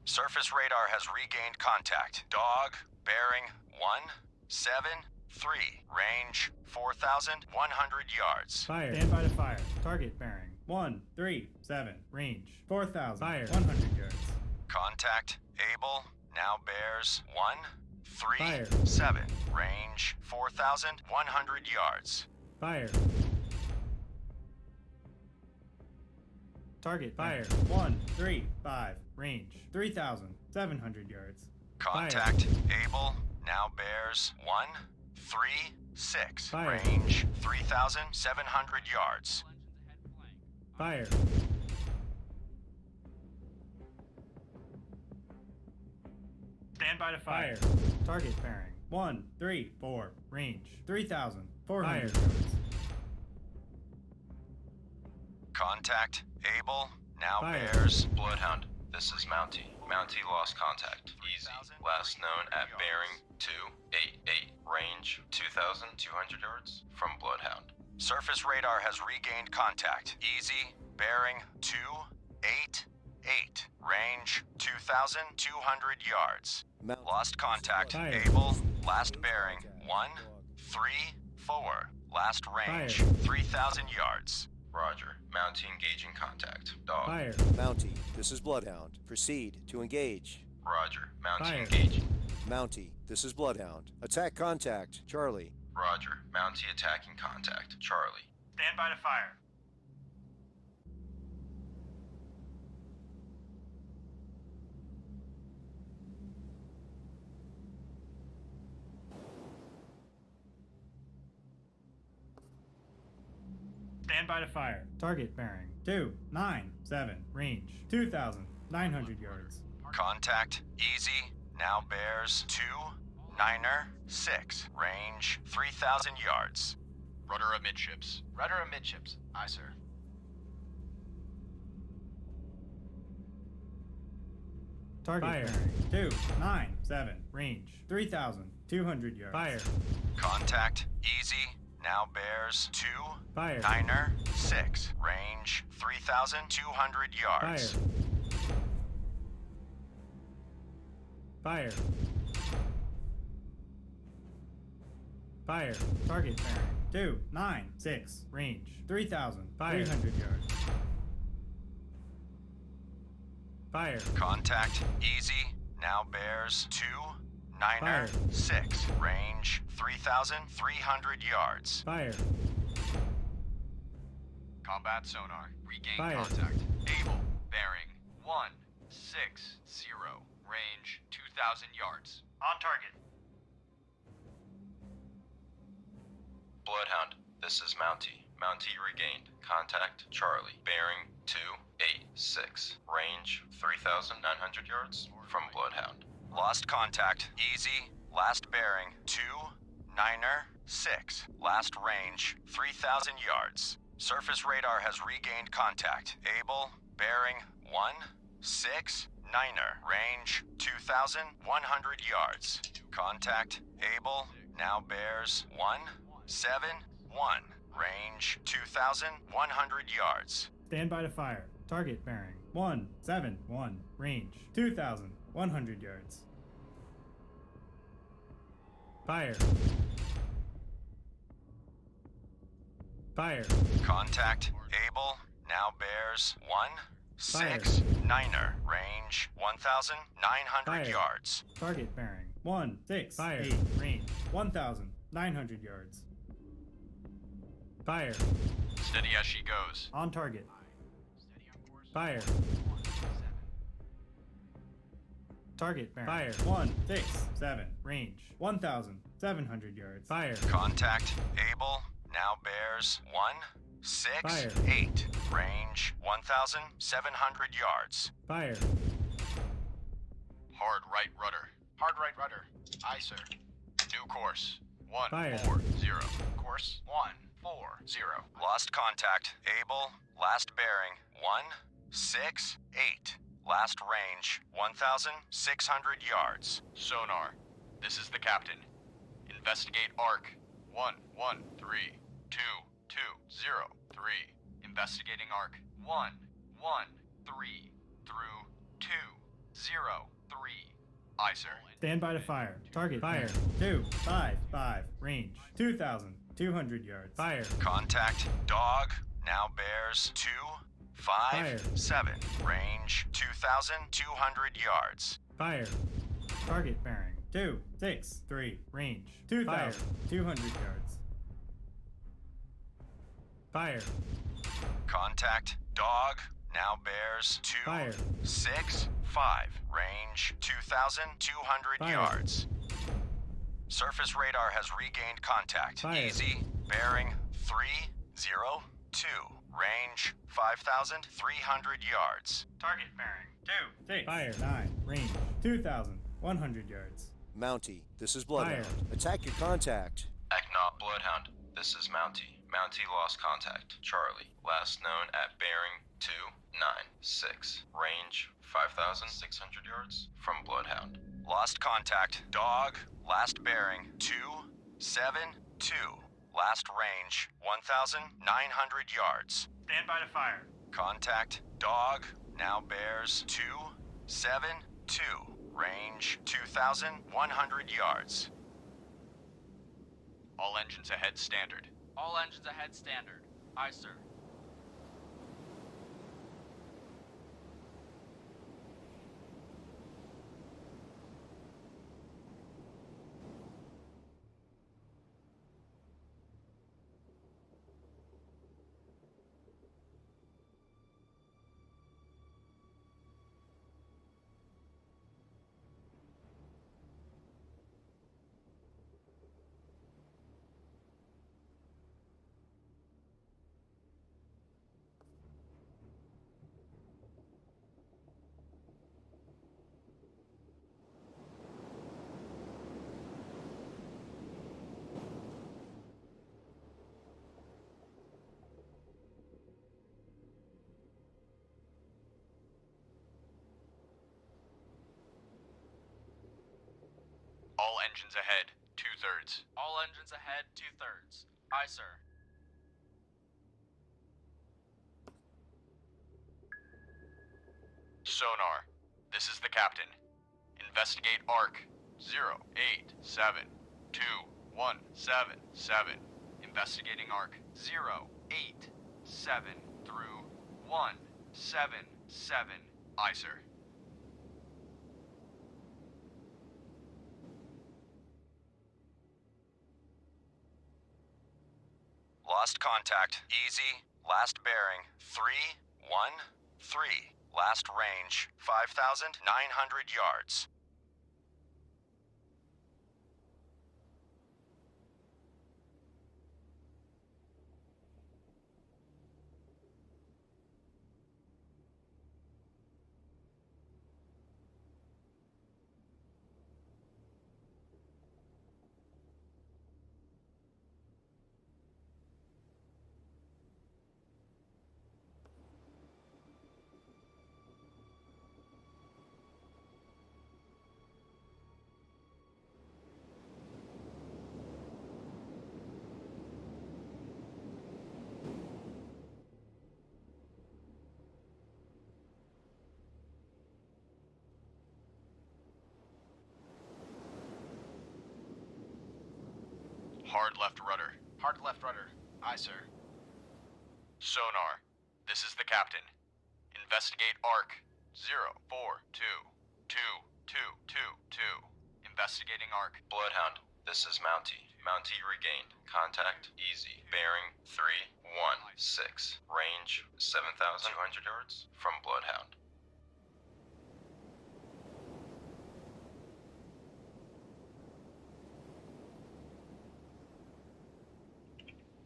Surface radar has regained contact. Dog, bearing 173. Range 4,100 yards. Fire. Stand by to fire. Target bearing 137. Range 4,000. Fire. 100 yards. Contact Able now bears 137. Range 4,100 yards. Fire. Target fire. 135. Range 3,700 yards. Contact Able now bears 136. Fire. Range 3,700 yards. Fire. Stand by to fire. Target bearing 134. Range 3,400 yards. Contact Able now Fire. bears Bloodhound. This is Mountie. Mountie lost contact. Easy. Last known at bearing 288. Range 2,200 yards from Bloodhound. Surface radar has regained contact. Easy. Bearing 288. Range 2,200 yards. Lost contact. Fire. Able. Last bearing 134. Last range Fire. 3,000 yards. Roger. Mountie engaging contact. Dog. Fire. Mountie, this is Bloodhound. Proceed to engage. Roger. Mountie Fire. engaging. Mountie, this is Bloodhound. Attack contact. Charlie. Roger. Mountie attacking contact. Charlie. Stand by to fire. Stand by to fire. Target bearing 297. Range 2,900 yards. Contact easy. Now bears 2-9er 6. Range 3,000 yards. Rudder amidships. Rudder amidships. Aye, sir. Target bearing 297. Range 3,200 yards. Fire. Contact easy. Now bears Fire. 2-9er 6. Range 3,200 yards. Fire. Fire. Target bearing 296. Range 3,300 yards. Fire. Contact easy. Now bears 2-9er Fire. 6. Range 3,300 yards. Fire. Combat sonar. Regain Fire. contact. Able. Bearing 160. Range 2,000 yards. On target. Bloodhound, this is Mountie. Mountie regained. Contact Charlie. Bearing 286. Range 3,900 yards from Bloodhound. Lost contact. Easy. Last bearing 2-9er 6. Last range 3,000 yards. Surface radar has regained contact. Able. Bearing 1-6-9er. Range 2,100 yards. Contact. Able. Now bears 1-7-1. Range 2,100 yards. Stand by to fire. Target bearing 171. Range 2,100 yards. Fire. Fire. Contact. Able. Now bears 1-6-9er. Range 1,900 Fire. yards. Target bearing 1-6-8. Range 1,900 yards. Fire. Steady as she goes. On target. Fire. Target bearing. Fire. 1-6-7. Range 1,700 yards. Fire. Contact. Able. Now bears 1-6-8. Range 1,700 yards. Fire. Hard right rudder. Hard right rudder. Aye, sir. New course. Fire. 140. Course 140. Lost contact. Able. Last bearing 1-6-8. Last range 1,600 yards. Sonar. This is the captain. Investigate arc. 113 2203. Investigating arc. 113 through 203. Aye, sir. Stand by to fire. Target fire. 255. Range 2,200 yards. Fire. Contact. Dog. Now bears 2-5-7. Range 2,200 yards. Fire. Target bearing 263. Range 2,200 yards. Fire. Contact. Dog. Now bears Fire. 2-6-5. Range 2,200 Fire. yards. Surface radar has regained contact. Fire. Easy. Bearing 302. Range 5,300 yards. Target bearing 2-6. Fire. 9. Range 2,100 yards. Mountie, this is Bloodhound. Fire. Attack your contact. Eknop Bloodhound, this is Mountie. Mountie lost contact. Charlie, last known at bearing 296. Range 5,600 yards from Bloodhound. Lost contact. Dog, last bearing 272. Last range 1,900 yards. Stand by to fire. Contact. Dog, now bears 272. Range 2,100 yards. All engines ahead standard. All engines ahead standard. Aye, sir. All engines ahead, 2/3. All engines ahead, 2/3. Aye, sir. Sonar, this is the captain. Investigate ARC 0872-177. Investigating ARC 087 through 177. Aye, sir. Lost contact. Easy. Last bearing 313. Last range 5,900 yards. Hard left rudder. Hard left rudder. Aye, sir. Sonar, this is the captain. Investigate ARC 04222222. Investigating ARC. Bloodhound, this is Mountie. Mountie regained. Contact easy. Bearing 316. Range 7,200 yards from Bloodhound.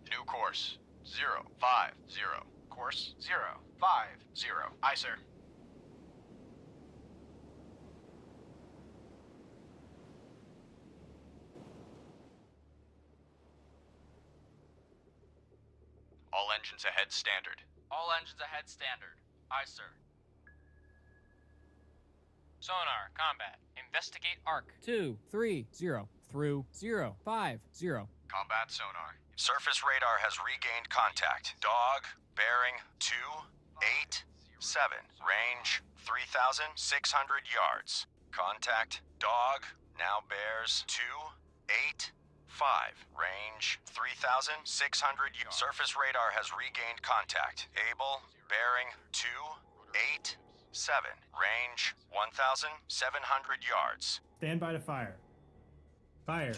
New course 050. Course 050. Aye, sir. All engines ahead standard. All engines ahead, standard. Aye, sir. Sonar, combat. Investigate ARC. 230 through 050. Combat sonar. Surface radar has regained contact. Dog, bearing 287. Range 3,600 yards. Contact dog now bears 285. Range 3,600 yards. Surface radar has regained contact. Able, bearing 287. Range 1,700 yards. Stand by to fire. Fire.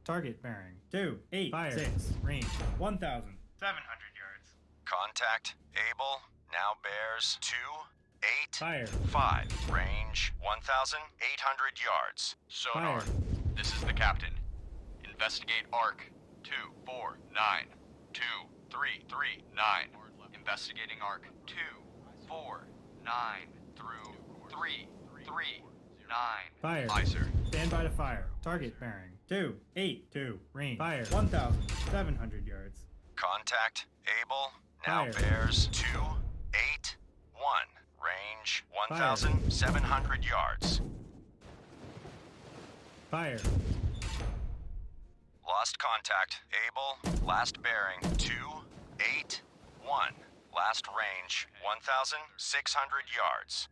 Target bearing 286. Range 1,700 yards. Contact Able now bears 285. Fire. Range 1,800 yards. Sonar, Fire. this is the captain. Investigate ARC 2492339. Investigating ARC 249 through 339. Fire. Aye, sir. Stand by to fire. Target bearing 282. Range. Fire. 1,700 yards. Contact Able now Fire. bears 281. Range 1,700 yards. Fire. Lost contact. Able. Last bearing 281. Last range 1,600 yards.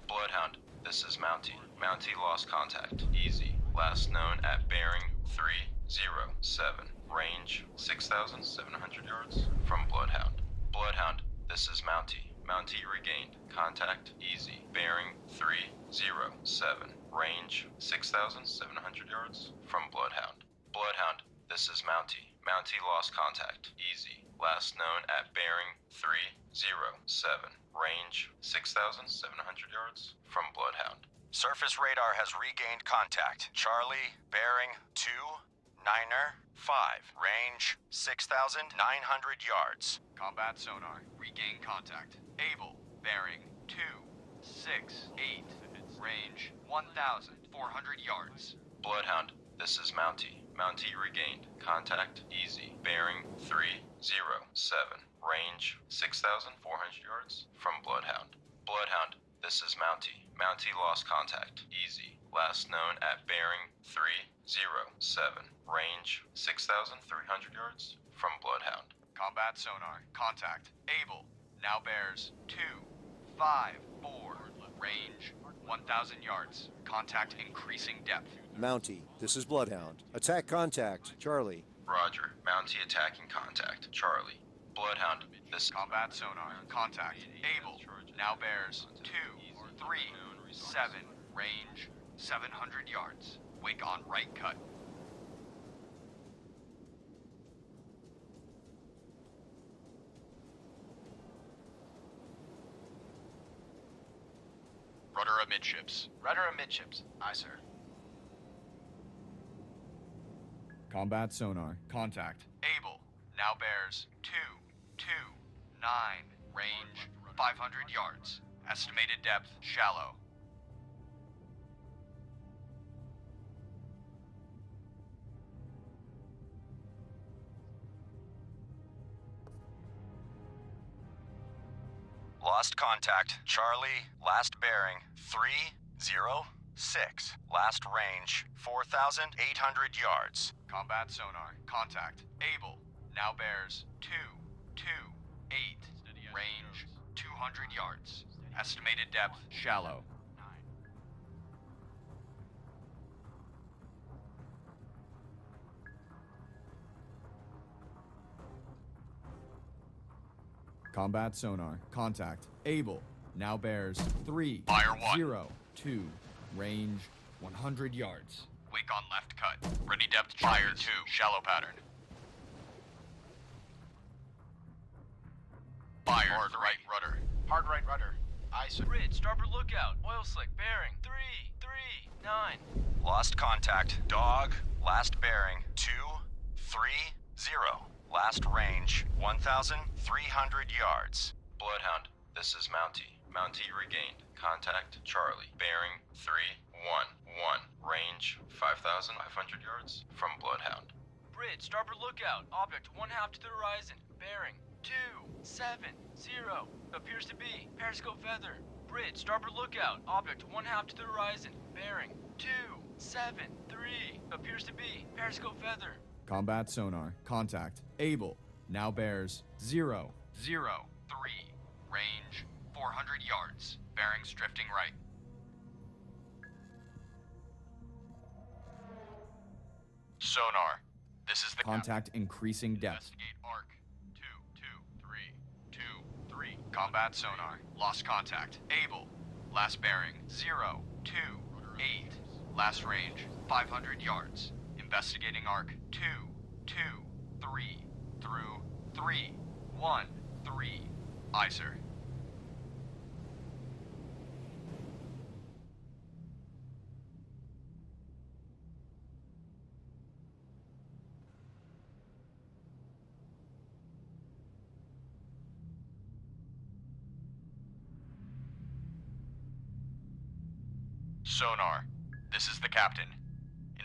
Bloodhound, this is Mountie. Mountie lost contact. Easy. Last known at bearing 307. Range 6,700 yards from Bloodhound. Bloodhound, this is Mountie. Mountie regained. Contact easy. Bearing 307. Range 6,700 yards from Bloodhound. Bloodhound, this is Mountie. Mountie lost contact. Easy. Last known at bearing 307. Range 6,700 yards from Bloodhound. Surface radar has regained contact. Charlie, bearing 295. Range 6,900 yards. Combat sonar. Regain contact. Able. Bearing 268. Range 1,400 yards. Bloodhound, this is Mountie. Mountie regained. Contact easy. Bearing 307. Range 6,400 yards from Bloodhound. Bloodhound, this is Mountie. Mountie lost contact. Easy. Last known at bearing 307. Range 6,300 yards from Bloodhound. Combat sonar. Contact. Able. Now bears 254. Range 1,000 yards. Contact increasing depth. Mountie, this is Bloodhound. Attack contact. Charlie. Roger. Mountie attacking contact. Charlie. Bloodhound, this Combat sonar. Contact. Able. Now bears 237. Range 700 yards. Wake on right cut. Rudder amidships. Rudder amidships. Aye, sir. Combat sonar. Contact. Able. Now bears 229. Range 500 yards. Estimated depth shallow. lost contact. Charlie, last bearing 306. Last range 4,800 yards. Combat sonar. Contact. Able. Now bears 228. Range 200 yards. Estimated depth shallow. Combat sonar. Contact. Able. Now bears 3 Fire 1. 0 2. Range 100 yards. Wake on left cut. Ready depth fire 2. Shallow pattern. Fire hard right rudder. Hard right rudder. Aye, sir. Bridge, starboard lookout. Oil slick, bearing 339. Lost contact. Dog, last bearing 230. Last range 1,300 yards. Bloodhound, this is Mountie. Mountie regained. Contact Charlie. Bearing 311. Range 5,500 yards from Bloodhound. Bridge, starboard lookout. Object 1/2 to the horizon. Bearing 270. Appears to be periscope feather. Bridge, starboard lookout. Object 1/2 to the horizon. Bearing 273. Appears to be periscope feather. Combat sonar. Contact. Able. Now bears 0 0 3. Range 400 yards. Bearings drifting right. Sonar. This is the Contact increasing depth. Investigate arc. 223. Combat sonar. Lost contact. Able. Last bearing 028. Last range 500 yards. Investigating arc 223 through 313. Aye, sir. Sonar. This is the captain.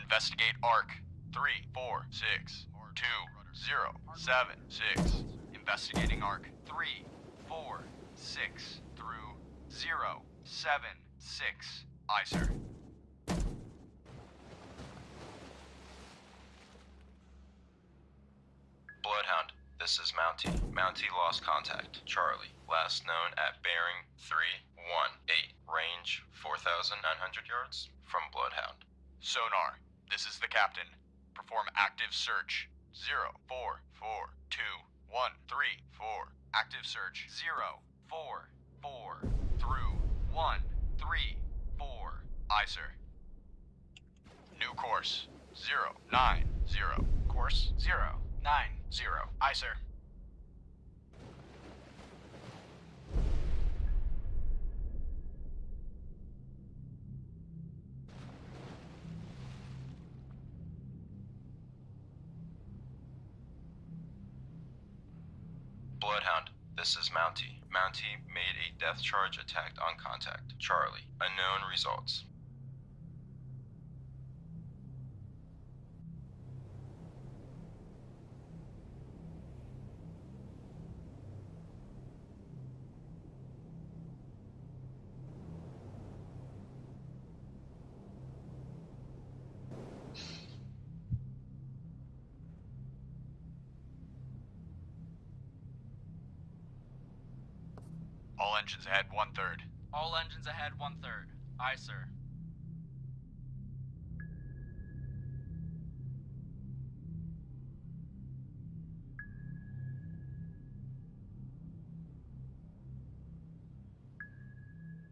Investigate arc 3462076. Investigating arc 346 through 076. Aye, sir. Bloodhound, this is Mountie. Mountie lost contact. Charlie, last known at bearing 318. Range 4,900 yards from Bloodhound. Sonar. This is the captain. Perform active search. 04421334. Active search. 044 through 134. Aye, sir. New course. 090. Course 090. Aye, sir. Bloodhound, this is Mountie. Mountie made a depth charge attack on contact. Charlie, unknown results. All engines ahead 1/3. All engines ahead 1/3. Aye, sir.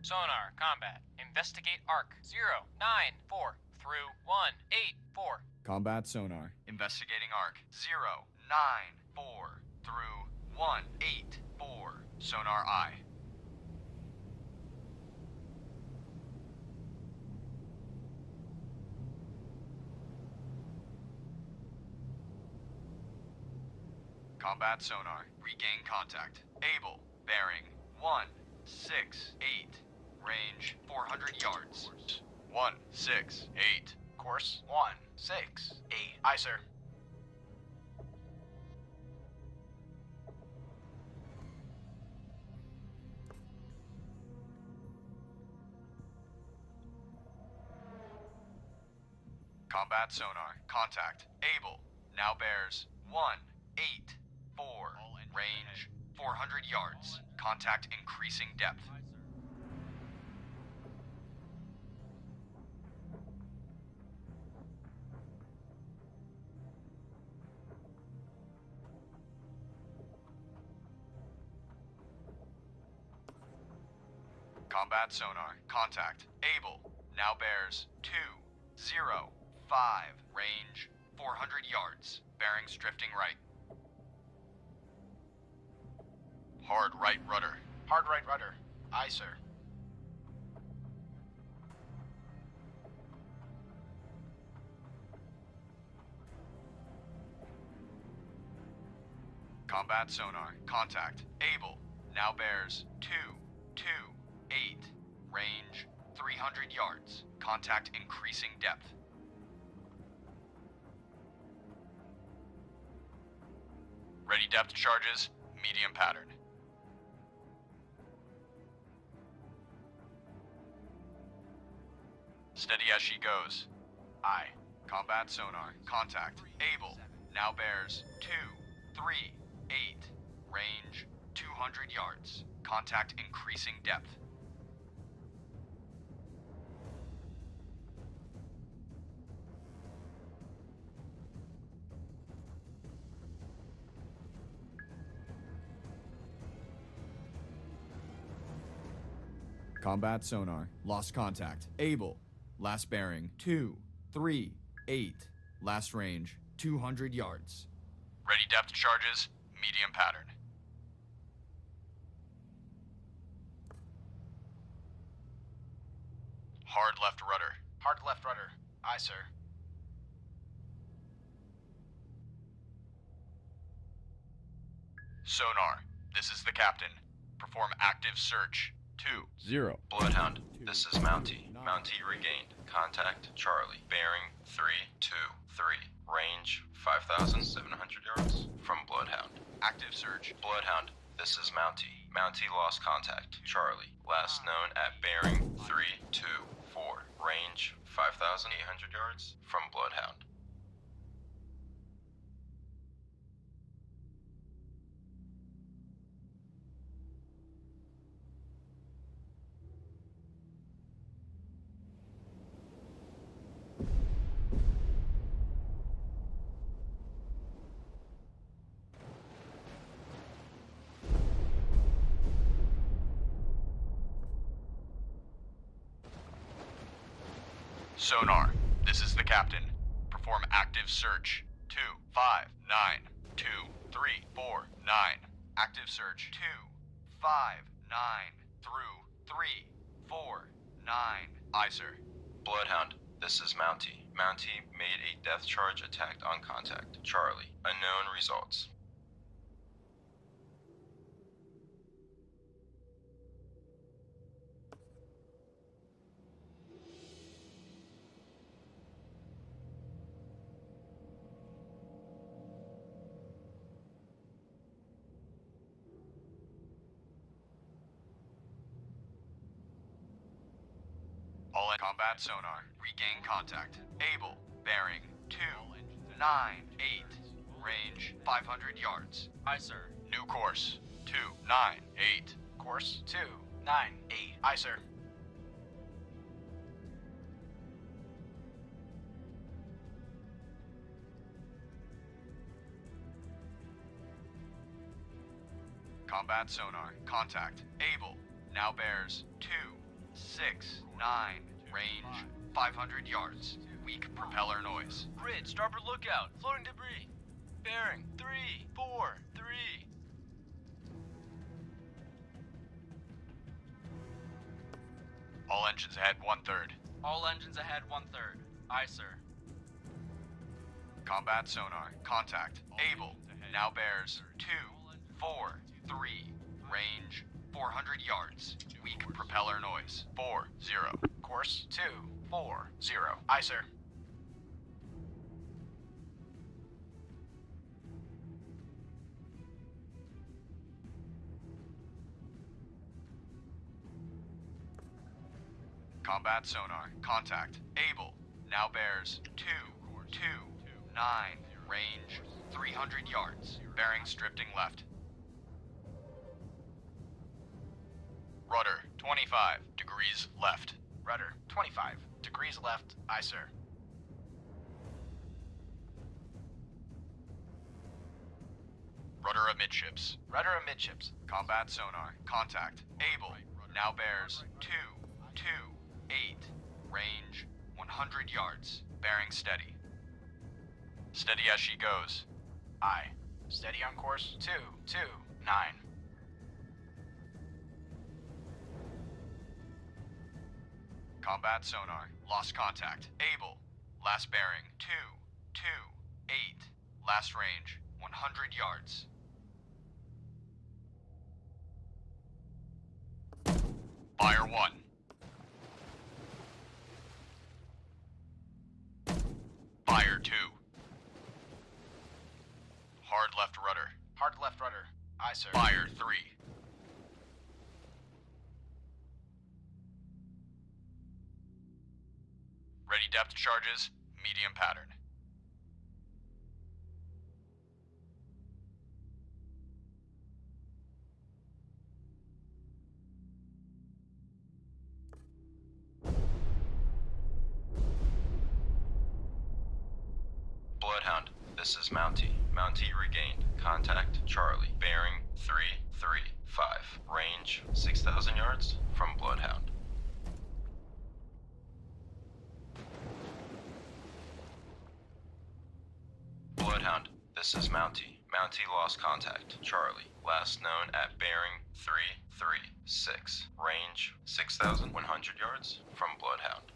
Sonar, combat. Investigate arc. 094 through 184. Combat sonar. Investigating arc. 094 through 184. Sonar I. Combat sonar. Regain contact. Able. Bearing 168. Range 400 yards. 168. Course 168. Aye, sir. Combat sonar. Contact. Able. Now bears 184. Range 400 yards. Contact increasing depth. Combat sonar. Contact. Able. Now bears 205. Range 400 yards. Bearings drifting right. Hard right rudder. Hard right rudder. Aye, sir. Combat sonar. Contact. Able. Now bears 228. Range 300 yards. Contact increasing depth. Ready depth charges. Medium pattern. Steady as she goes. Aye. Combat sonar. Contact. Able. Now bears 238. Range 200 yards. Contact increasing depth. Combat sonar. Lost contact. Able. Last bearing 238. Last range 200 yards. Ready depth charges. Medium pattern. Hard left rudder. Hard left rudder. Aye, sir. Sonar. This is the captain. Perform active search. 0. Bloodhound, this is Mountie. Mountie regained. Contact Charlie. Bearing 323. Range 5,700 yards from Bloodhound. Active search. Bloodhound, this is Mountie. Mountie lost contact. Charlie. Last known at bearing 324. Range 5,800 yards from Bloodhound. Sonar. This is the captain. Perform active search. 2, 5, 9, 2, 3, 4, 9. Active search. 2, 5, 9 through 3, 4, 9. Aye, sir. Bloodhound, this is Mountie. Mountie made a death charge attack on contact. Charlie. Unknown results. All in combat sonar. Regain contact. Able. Bearing 298. Range 500 yards. Aye, sir. New course. 298. Course 298. Aye, sir. Combat sonar. Contact. Able. Now bears 269. Range 500 yards. Weak propeller noise. Bridge, starboard lookout. Floating debris. Bearing 343. All engines ahead 1/3. All engines ahead 1/3. Aye, sir. Combat sonar. Contact. Able. Now bears 243. Range 400 yards. Weak propeller noise. 40. Course 240. Aye, sir. Combat sonar. Contact. Able. Now bears 229. Range 300 yards. Bearing drifting left. Rudder 25 degrees left. Rudder 25 degrees left. Aye, sir. Rudder amidships. Rudder amidships. Combat sonar. Contact. Able. Now bears 228. Range 100 yards. Bearing steady. Steady as she goes. Aye. Steady on course 229. Combat sonar. Lost contact. Able. Last bearing 228. Last range 100 yards. Fire 1. Fire 2. Hard left rudder. Hard left rudder. Aye, sir. Fire 3. Ready depth charges, medium pattern. Bloodhound, this is Mountie. Mountie regained. Contact Charlie. Bearing 335. Range 6,000 yards from Bloodhound. Bloodhound, this is Mountie. Mountie lost contact. Charlie. Last known at bearing 336. Range 6,100 yards from Bloodhound.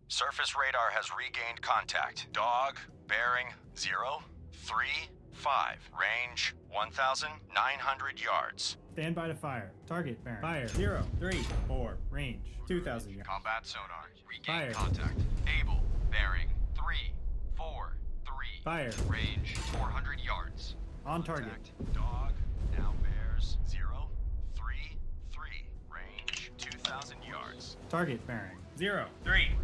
Surface radar has regained contact. Dog, bearing 035. Range 1,900 yards. Stand by to fire. Target bearing. Fire. 034. Range 2,000 yards. Combat sonar. Regain Fire. contact. Able. Bearing 343. Fire. Range 400 yards. On target. Contact. Dog now bears 033. Range 2,000 yards. Target bearing. 030. Range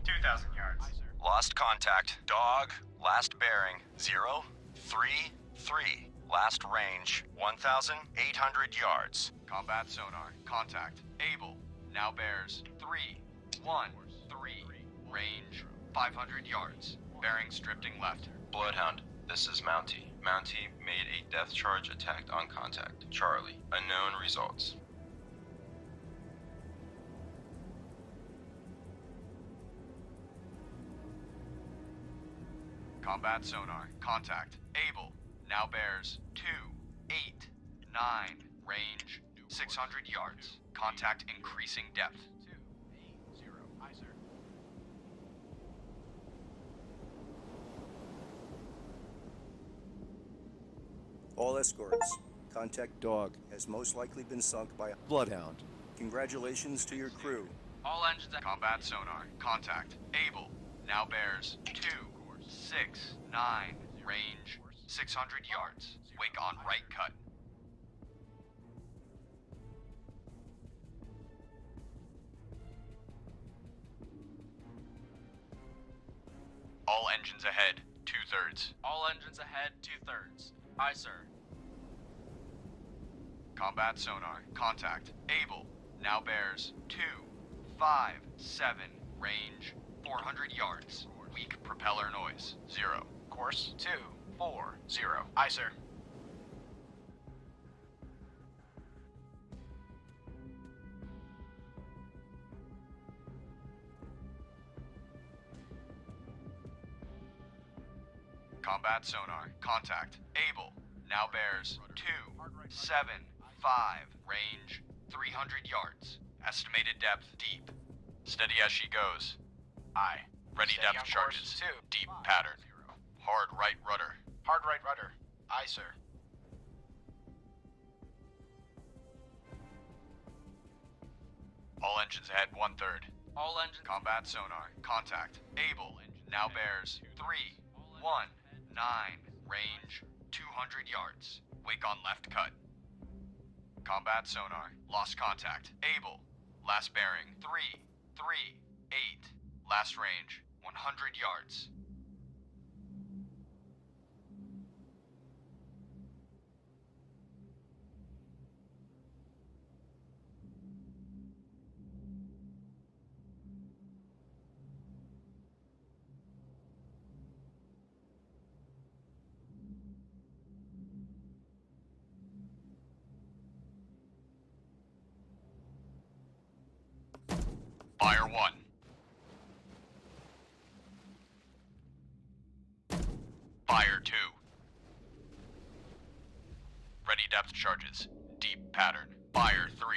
2,000 yards. Lost contact. Dog last bearing 033. Last range 1,800 yards. Combat sonar. Contact. Able. Now bears 313. Range 500 yards. Bearings drifting left. Bloodhound, this is Mountie. Mountie made a death charge attack on contact. Charlie, unknown results. Combat sonar. Contact. Able. Now bears 289. Range 600 yards. Contact increasing depth. 280. Aye, sir. All escorts. Contact Dog has most likely been sunk by a Bloodhound. Congratulations to your crew. All engines ahead. Combat sonar. Contact. Able. Now bears 269. Range 600 yards. Wake on right cut. All engines ahead, 2/3. All engines ahead 2/3. Aye, sir. Combat sonar. Contact. Able. Now bears 257. Range 400 yards. Weak propeller noise. 0. Course 240. Aye, sir. Combat sonar. Contact. Able. Now bears 275. Range 300 yards. Estimated depth deep. Steady as she goes. Aye. Ready Steady depth on charges. course 2. Deep pattern. Hard right rudder. Hard right rudder. Aye, sir. All engines ahead 1/3. All engines. Combat sonar. Contact. Able. Now bears 319. Range 200 yards. Wake on left cut. Combat sonar. Lost contact. Able. Last bearing 338. Last range 100 yards. Fire 1. Fire 2. Ready depth charges. Deep pattern. Fire 3.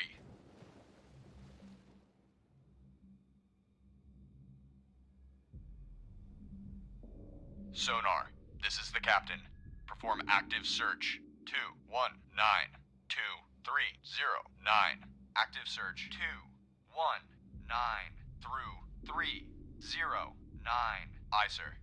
Sonar. This is the captain. Perform active search. 219-2309. Active search. 219 through 309. Aye, sir.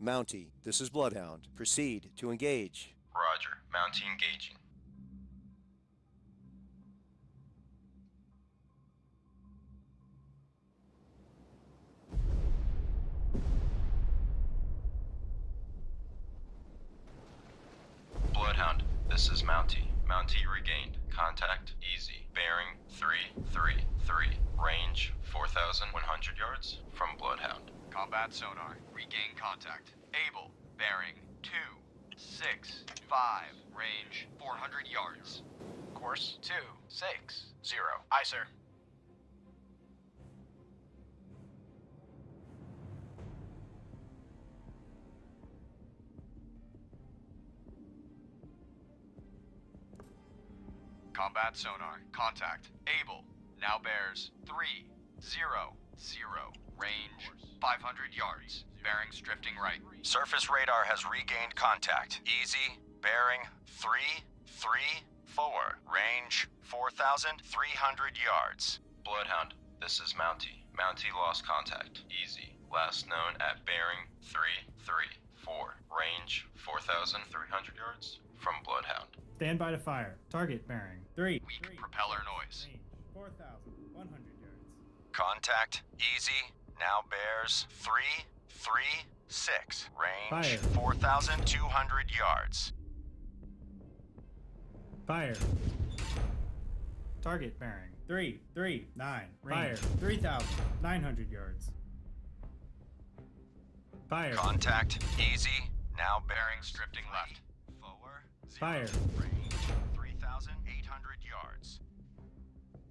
Mountie, this is Bloodhound. Proceed to engage. Roger. Mountie engaging. Bloodhound, this is Mountie. Mountie regained. Contact easy. Bearing 333. Range 4,100 yards from Bloodhound. Combat sonar. Regain contact. Able. Bearing 265. Range 400 yards. Course 260. Aye, sir. Combat sonar. Contact. Able. Now bears 300. Range 500 yards. Bearings drifting right. Surface radar has regained contact. Easy. Bearing 334. Range 4,300 yards. Bloodhound, this is Mountie. Mountie lost contact. Easy. Last known at bearing 334. Range 4,300 yards from Bloodhound. Stand by to fire. Target bearing 3. Weak propeller noise. Range 4,100 yards. Contact easy. Now bears 336. Range Fire. 4,200 yards. Fire. Target bearing 339. Fire 3,900 yards. Fire. Contact easy. Now Bearings drifting left. Fire. Range 3,800 yards.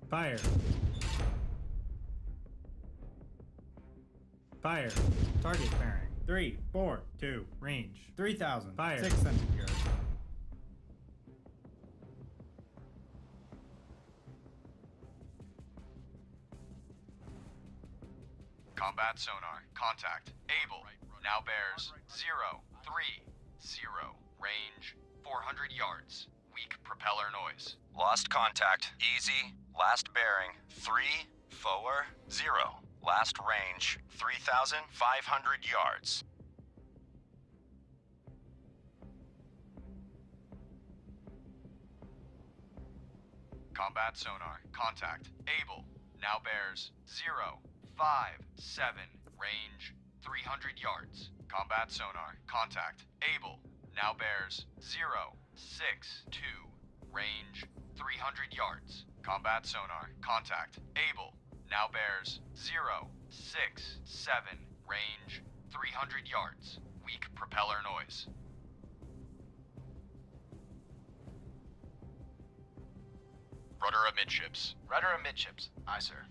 Fire. Fire. Target bearing 342. Range 3,600 yards. Combat sonar. Contact. Able. Now bears 030. Range 400 yards. Weak propeller noise. Lost contact easy. Last bearing 340. Last range 3,500 yards. Combat sonar. Contact. Able. Now bears 057. Range 300 yards. Combat sonar. Contact. Able. Now bears 0, 6, 2. Range 300 yards. Combat sonar. Contact. Able. Now bears 0, 6, 7. Range 300 yards. Weak propeller noise. Rudder amidships. Rudder amidships. Aye, sir.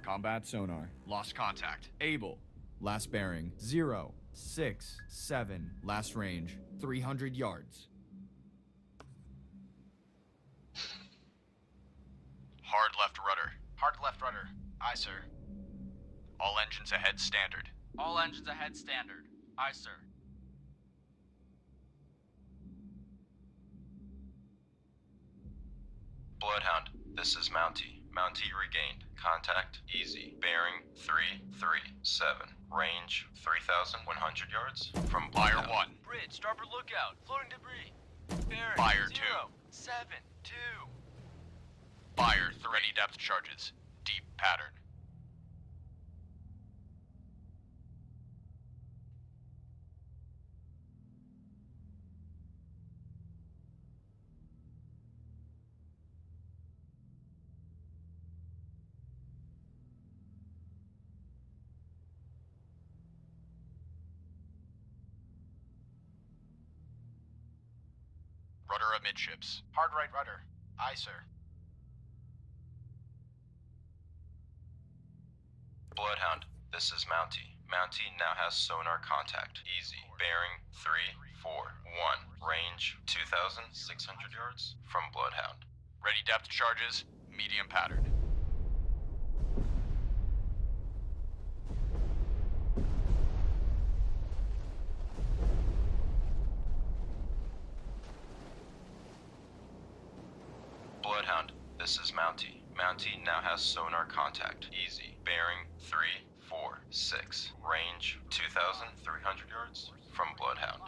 Combat sonar. Lost contact. Able. Last bearing 0, 6, 7. Last range 300 yards. Hard left rudder. Hard left rudder. Aye, sir. All engines ahead standard. All engines ahead standard. Aye, sir. Bloodhound, this is Mountie. Mountie regained. Contact easy. Bearing 337. Range 3,100 yards from Fire Bloodhound. 1. Bridge, starboard lookout. Floating debris. Bearing Fire 0, 7, 2. Fire 3. Ready depth charges. Deep pattern. Rudder amidships. Hard right rudder. Aye, sir. Bloodhound, this is Mountie. Mountie now has sonar contact. Easy. Bearing 341. Range 2,600 yards from Bloodhound. Ready depth charges. Medium pattern. Bloodhound, this is Mountie. Mountie now has sonar contact. Easy. Bearing 346. Range 2,300 yards from Bloodhound.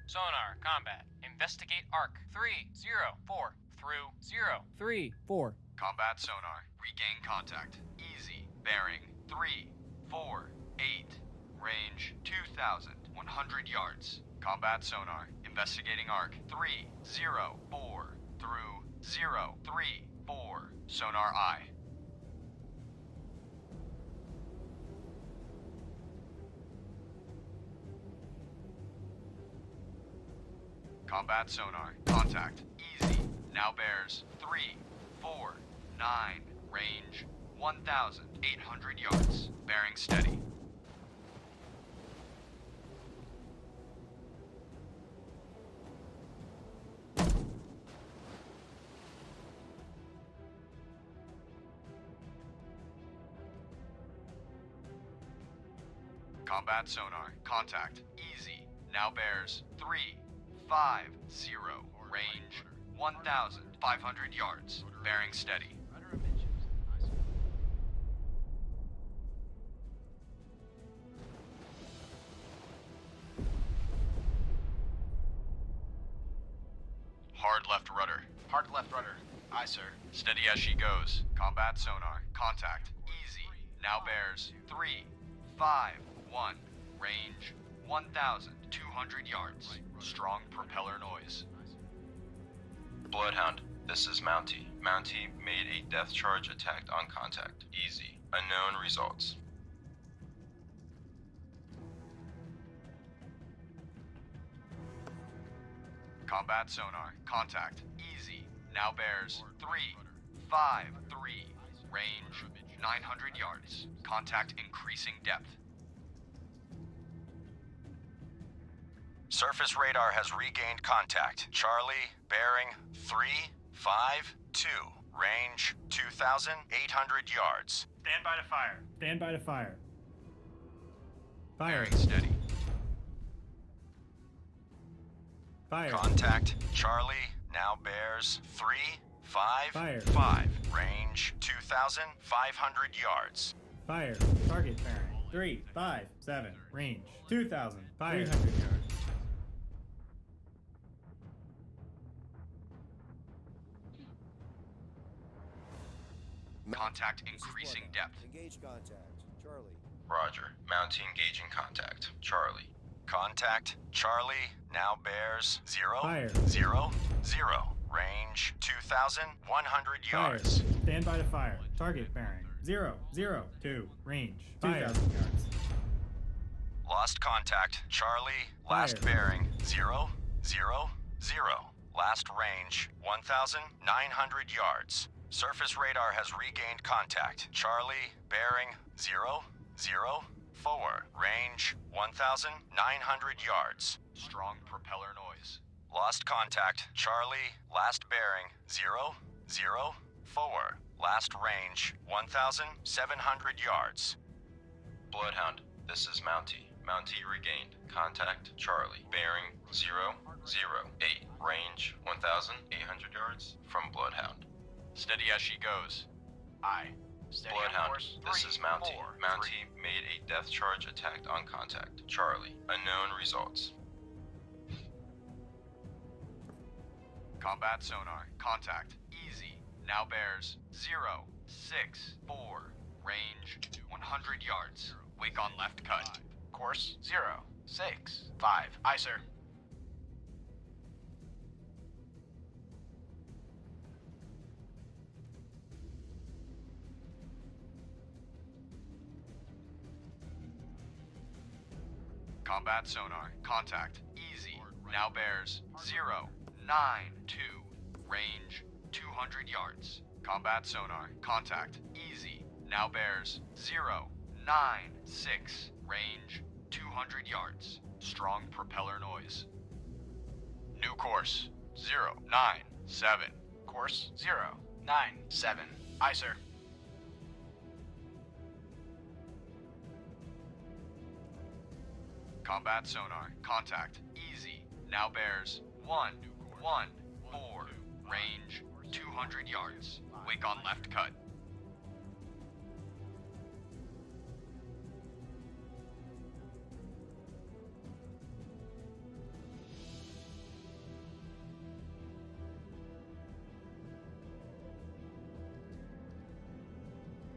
Sonar, combat. Investigate arc. 304 through 0. 3, 4. Combat sonar. Regain contact. Easy. Bearing 348. Range 2,100 yards. Combat sonar. Investigating arc. 304 through 034. Sonar eye. Combat sonar. Contact. Easy. Now bears 349. Range 1,800 yards. Bearing steady. Combat sonar. Contact. Easy. Now bears 350. Range 1,500 yards. Bearing steady. Hard left rudder. Hard left rudder. Aye, sir. Steady as she goes. Combat sonar. Contact. Easy. Now bears 351. Range 1,200 yards. Strong propeller noise. Bloodhound, this is Mountie. Mountie made a death charge attack on contact. Easy. Unknown results. Combat sonar. Contact. Easy. Now bears 353. Range 900 yards. Contact increasing depth. Surface radar has regained contact. Charlie, bearing 352. Range 2,800 yards. Stand by to fire. Stand by to fire. Fire. Bearing steady. Fire. Contact. Charlie now bears 355. Range 2,500 yards. Fire. Target bearing 357. Range 2,500 yards. Contact This is increasing Bloodhound. depth. Engage contact. Charlie. Roger. Mountie engaging contact. Charlie. Contact. Charlie. Now bears 0, Fire. 0, 0. Range 2,100 Fire. yards. Stand by to fire. Target bearing 0, 0, 2. Range 2,000 yards. Lost contact. Charlie. Last Fire. bearing 0, 0, 0. Last range 1,900 yards. Surface radar has regained contact. Charlie. Bearing 0, 0, 4. Range 1,900 yards. Strong propeller noise. Lost contact. Charlie. Last bearing 0, 0, 4. Last range 1,700 yards. Bloodhound, this is Mountie. Mountie regained. Contact Charlie. Bearing 0, 0, 8. Range 1,800 yards from Bloodhound. Steady as she goes. Aye. Steady on Bloodhound, course. this 3, is Mountie. 4, Mountie made a death charge attack on contact. Charlie. Unknown results. Combat sonar. Contact. Easy. Now bears 0, 6, 4. Range 100 yards. Wake on left cut. Course 0, 6, 5. Aye, sir. Combat sonar. Contact. Easy. Now bears 0, 9, 2. Range 200 yards. Combat sonar. Contact. Easy. Now bears 0, 9, 6. Range 200 yards. Strong propeller noise. New course 0, 9, 7. Course 0, 9, 7. Aye, sir. Combat sonar. Contact. Easy. Now bears 1, 1, 4. Range 200 yards. Wake on left cut.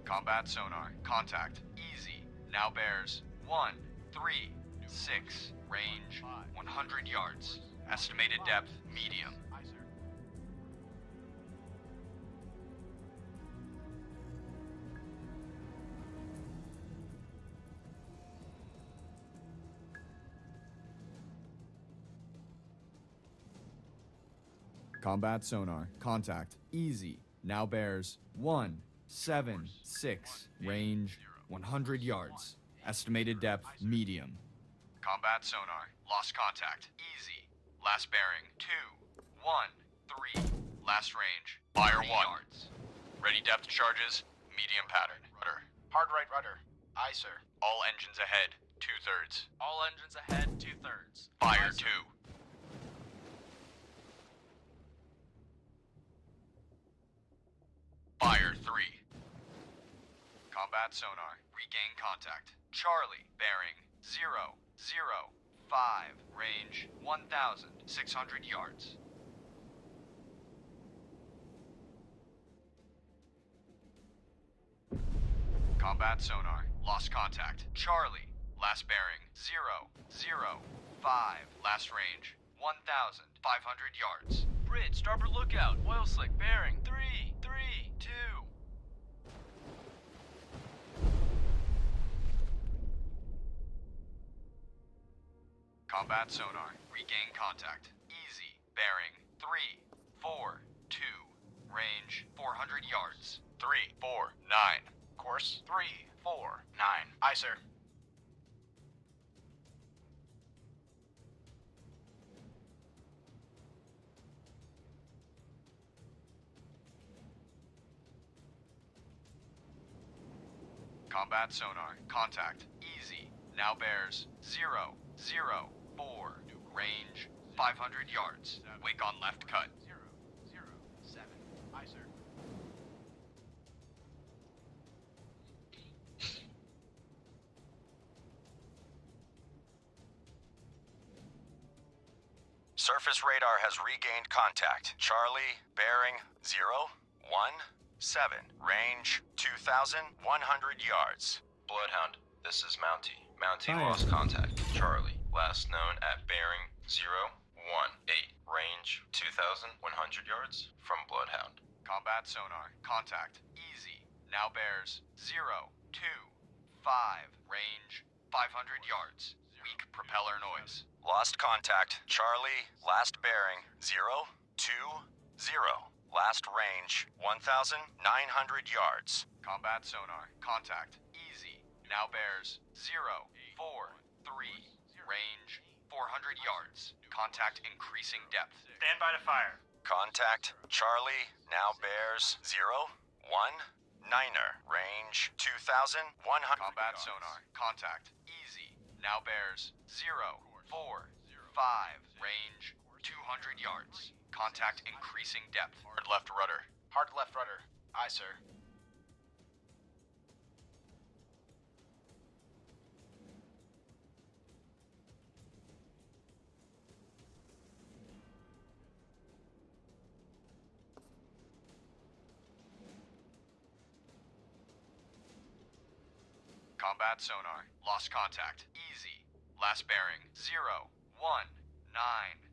Combat sonar. Contact. Easy. Now bears 1, 3, 6. Range 100 yards. Estimated depth medium. Aye, sir. Combat sonar. Contact. Easy. Now bears 1, 7, 6. Range 100 yards. Estimated depth medium. Combat sonar. Lost contact. Easy. Last bearing 2, 1, 3. Last range. Fire 1. Yards. Ready depth charges. Medium pattern. Rudder. Hard right rudder. Aye, sir. All engines ahead. 2/3. All engines ahead, 2/3. Fire 2. Fire 3. Combat sonar. Regain contact. Charlie. Bearing 0, 0, 5. Range 1,600 yards. Combat sonar. Lost contact. Charlie. Last bearing 0, 0, 5. Last range 1,500 yards. Bridge, starboard lookout. Oil slick, bearing 3, 3, 2. Combat sonar. Regain contact. Easy. Bearing 3, 4, 2. Range 400 yards. 3, 4, 9. Course 3, 4, 9. Aye, sir. Combat sonar. Contact. Easy. Now bears 0, 0, 4. Range 500 yards. Wake on left cut. 0, 0, 7. Aye, sir. Surface radar has regained contact. Charlie, bearing 0, 1, 7, range 2,100 yards. Bloodhound, this is Mountie. Mountie Fire. lost contact. Charlie, last known at bearing 018, range 2,100 yards from Bloodhound. Combat sonar. Contact. Easy. Now bears 025. Range 500 yards. Weak propeller noise. Lost contact. Charlie, last bearing 020. Last range 1,900 yards. Combat sonar. Contact. Easy. Now bears 043. Range 400 yards. Contact increasing depth. Stand by to fire. Contact. Charlie, now bears 019er. Range 2,100 Combat yards. sonar. Contact. Easy. Now bears 045. Range 200 yards. Contact increasing depth. Hard left rudder. Hard left rudder. Aye, sir. Combat sonar. Lost contact. Easy. Last bearing 019.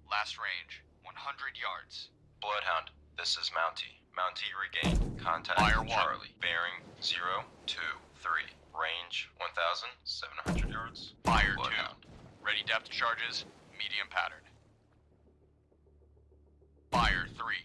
Last range 100 yards. Bloodhound, this is Mountie. Mountie regained. Contact Fire 1. Charlie. Bearing 023. Range 1,700 yards. Fire 2. Bloodhound. Ready depth charges. Medium pattern. Fire 3.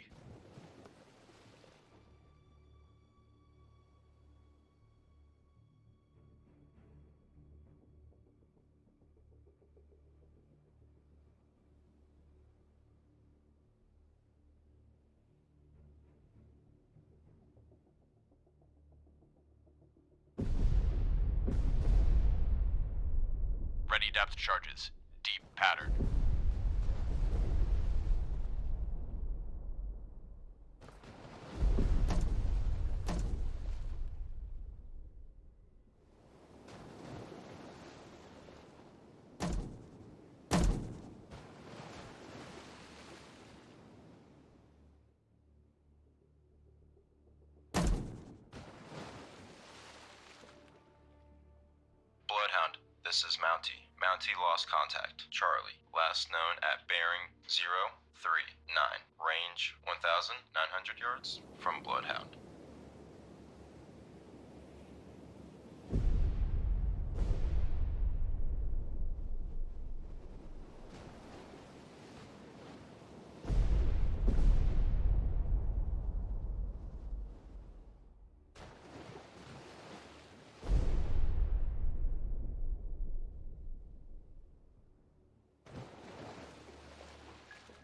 Ready depth charges. Deep pattern. Bloodhound, this is Mountie. Mountie lost contact. Charlie, last known at bearing 039. Range 1,900 yards from Bloodhound.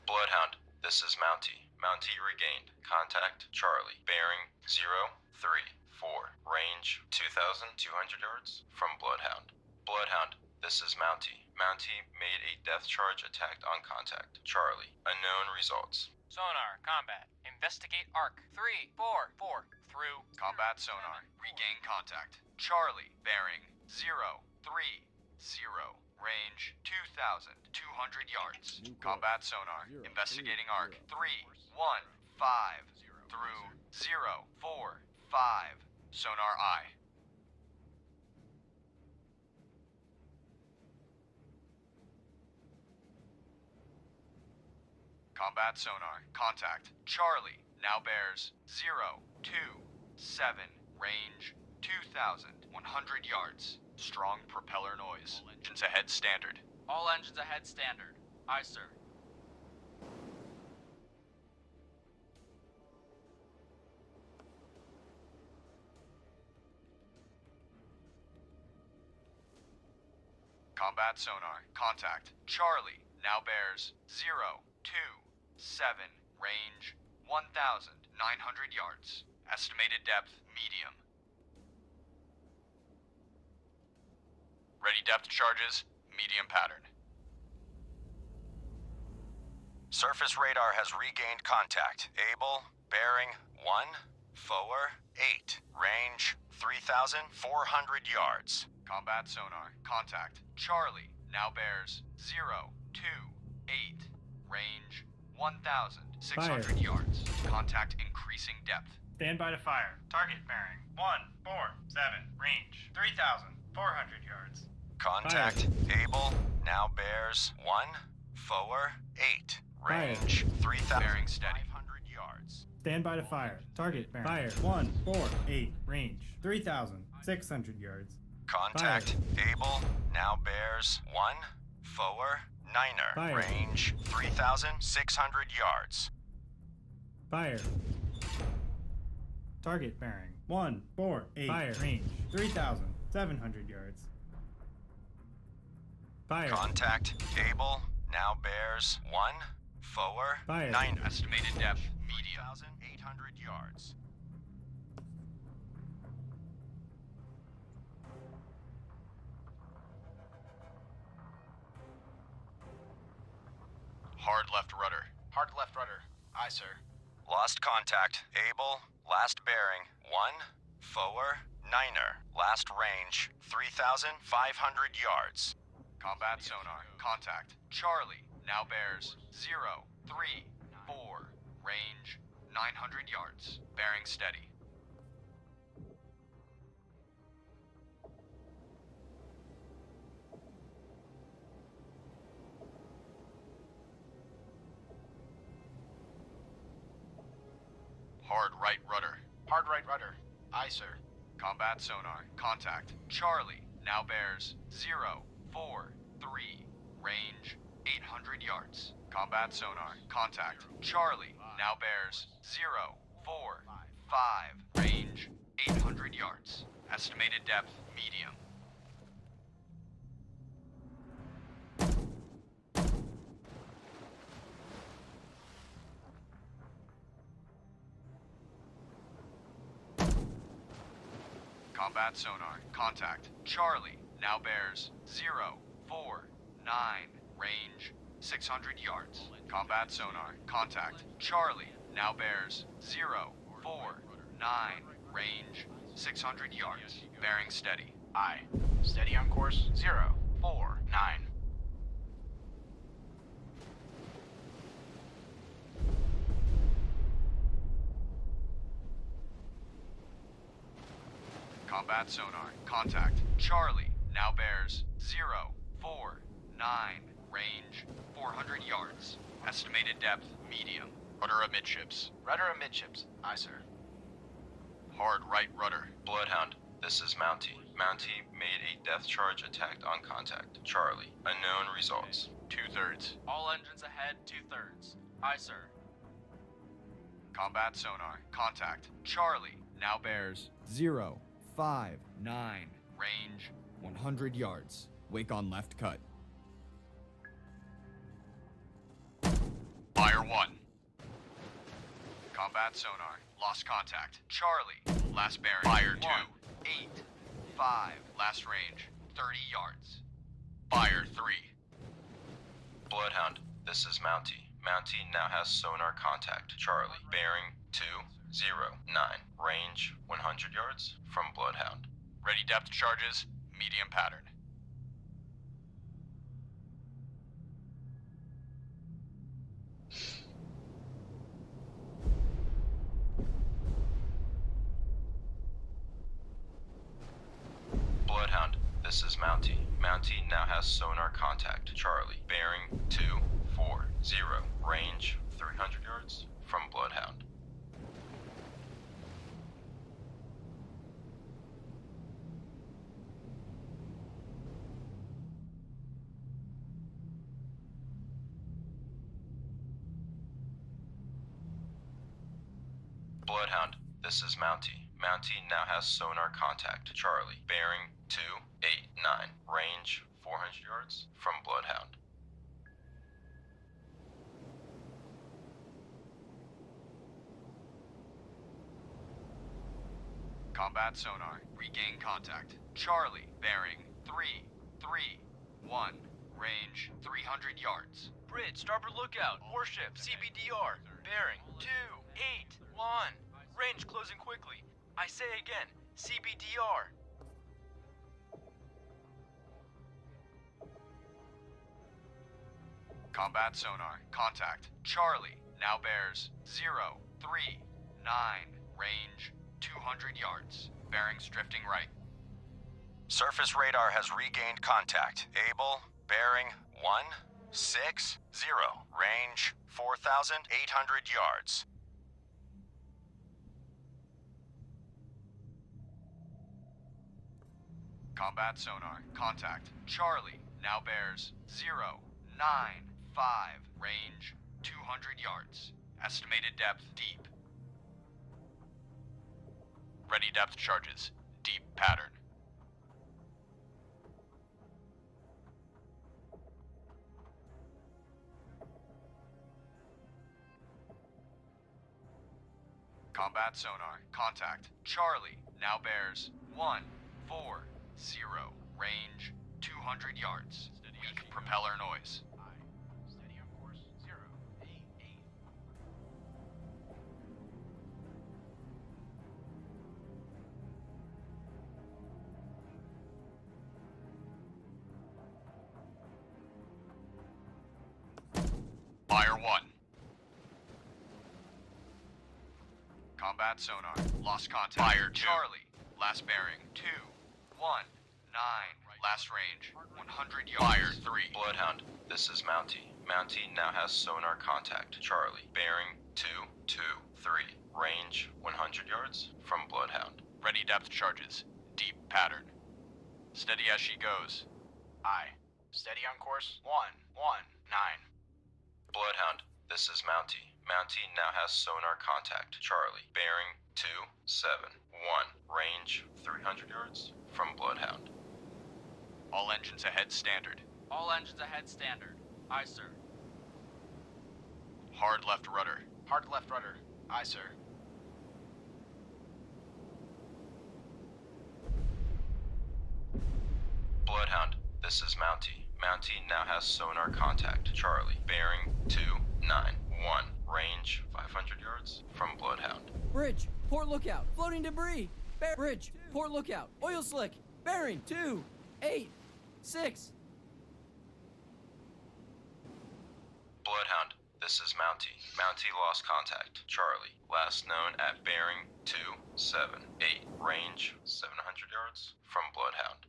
Bloodhound, this is Mountie. Mountie regained. Contact Charlie. Bearing 034. Range 2,200 yards from Bloodhound. Bloodhound, this is Mountie. Mountie made a death charge attack on contact. Charlie. Unknown results. Sonar, combat. Investigate arc. 344 through. Combat sonar. Regain contact. Charlie. Bearing 030. Range 2,200 yards. Combat sonar. Investigating arc. 315 through 045. Sonar eye. Combat sonar. Contact. Charlie. Now bears 027. Range 2,100 yards. Strong propeller noise. Engines ahead standard. All engines ahead standard. Aye, sir. Combat sonar. Contact. Charlie. Now bears 027. Range 1,900 yards. Estimated depth medium. Ready depth charges. Medium pattern. Surface radar has regained contact. Able, bearing 148. Range 3,400 yards. Combat sonar. Contact. Charlie. Now bears 028. Range 1,600 Fire. yards. Contact increasing depth. Stand by to fire. Target bearing 147. Range 3,400 yards. Contact Able now bears 1, forward 8. Range 3,000. Bearing steady. 500 yards. Stand by to fire. Target bearing. Fire 148. Range 3,600 yards. Contact Able now bears 1, forward 9er. Fire. Range 3,600 yards. Fire. Target bearing 148. Fire. Range 3,700 yards. Fire. Contact Able now bears 1, forward Fire. 9. Estimated depth medium. 3,800 yards. Hard left rudder. Hard left rudder. Aye, sir. Lost contact. Able. Last bearing. 1, forward 9er. Last range 3,500 yards. Combat sonar. Contact. Charlie now bears 0, 3, 4. Range 900 yards. Bearing steady. Hard right rudder. Hard right rudder. Aye, sir. Combat sonar. Contact. Charlie now bears 0, 4, 3. Range 800 yards. Combat sonar. Contact. Charlie now bears 0, 4, 5. Range 800 yards. Estimated depth medium. Combat sonar. Contact. Charlie now bears 0, 4, 9. Range 600 yards. Combat sonar. Contact. Charlie now bears 0, 4, 9. Range 600 yards. Bearing steady. Aye. Steady on course 0, 4, 9. Combat sonar. Contact. Charlie now bears 0, 4, 9. Range 400 yards. Estimated depth medium. Rudder amidships. Rudder amidships. Aye, sir. Hard right rudder. Bloodhound, this is Mountie. Mountie made a depth charge attack on contact. Charlie, unknown results. 2/3. All engines ahead, 2/3. Aye, sir. Combat sonar. Contact. Charlie now bears 0, 5, 9. range 100 yards. Wake on left cut. Fire 1. Combat sonar. Lost contact. Charlie. Last bearing. Fire 2. 8. 5. Last range. 30 yards. Fire 3. Bloodhound, this is Mountie. Mountie now has sonar contact. Charlie, bearing 209. Range 100 yards from Bloodhound. Ready depth charges. Medium pattern. Bloodhound, this is Mountie. Mountie now has sonar contact. Charlie, bearing 240. Range 300 yards from Bloodhound. Bloodhound, this is Mountie. Mountie now has sonar contact. Charlie, bearing 289. Range 400 yards from Bloodhound. Combat sonar. Regain contact. Charlie, bearing 331. Range 300 yards. Bridge, starboard lookout. Warship, CBDR. Bearing 281. Range closing quickly. I say again, CBDR. Combat sonar. Contact. Charlie. Now bears 039. Range 200 yards. Bearings drifting right. Surface radar has regained contact. Able, bearing 160. Range 4,800 yards. Combat sonar. Contact. Charlie. Now bears 095. Range 200 yards. Estimated depth deep. Ready depth charges. Deep pattern. Combat sonar. Contact. Charlie. Now bears 140. Range 200 yards. Weak propeller noise. Steady on course 088. Fire 1. Combat sonar. Lost contact. Fire 2. Charlie. Last bearing 219. Last range 100 yards. Fire 3. Bloodhound, this is Mountie. Mountie now has sonar contact. Charlie, bearing 223. Range 100 yards from Bloodhound. Ready depth charges. Deep pattern. Steady as she goes. Aye. Steady on course 119. Bloodhound, this is Mountie. Mountie now has sonar contact. Charlie, bearing 271. Range 300 yards from Bloodhound. All engines ahead standard. All engines ahead standard. Aye, sir. Hard left rudder. Hard left rudder. Aye, sir. Bloodhound, this is Mountie. Mountie now has sonar contact. Charlie, bearing 291. Range 500 yards from Bloodhound. Bridge, port lookout, floating debris. Bridge, port lookout, oil slick. Bearing 286. Bloodhound, this is Mountie. Mountie lost contact. Charlie, last known at bearing 278. Range 700 yards from Bloodhound.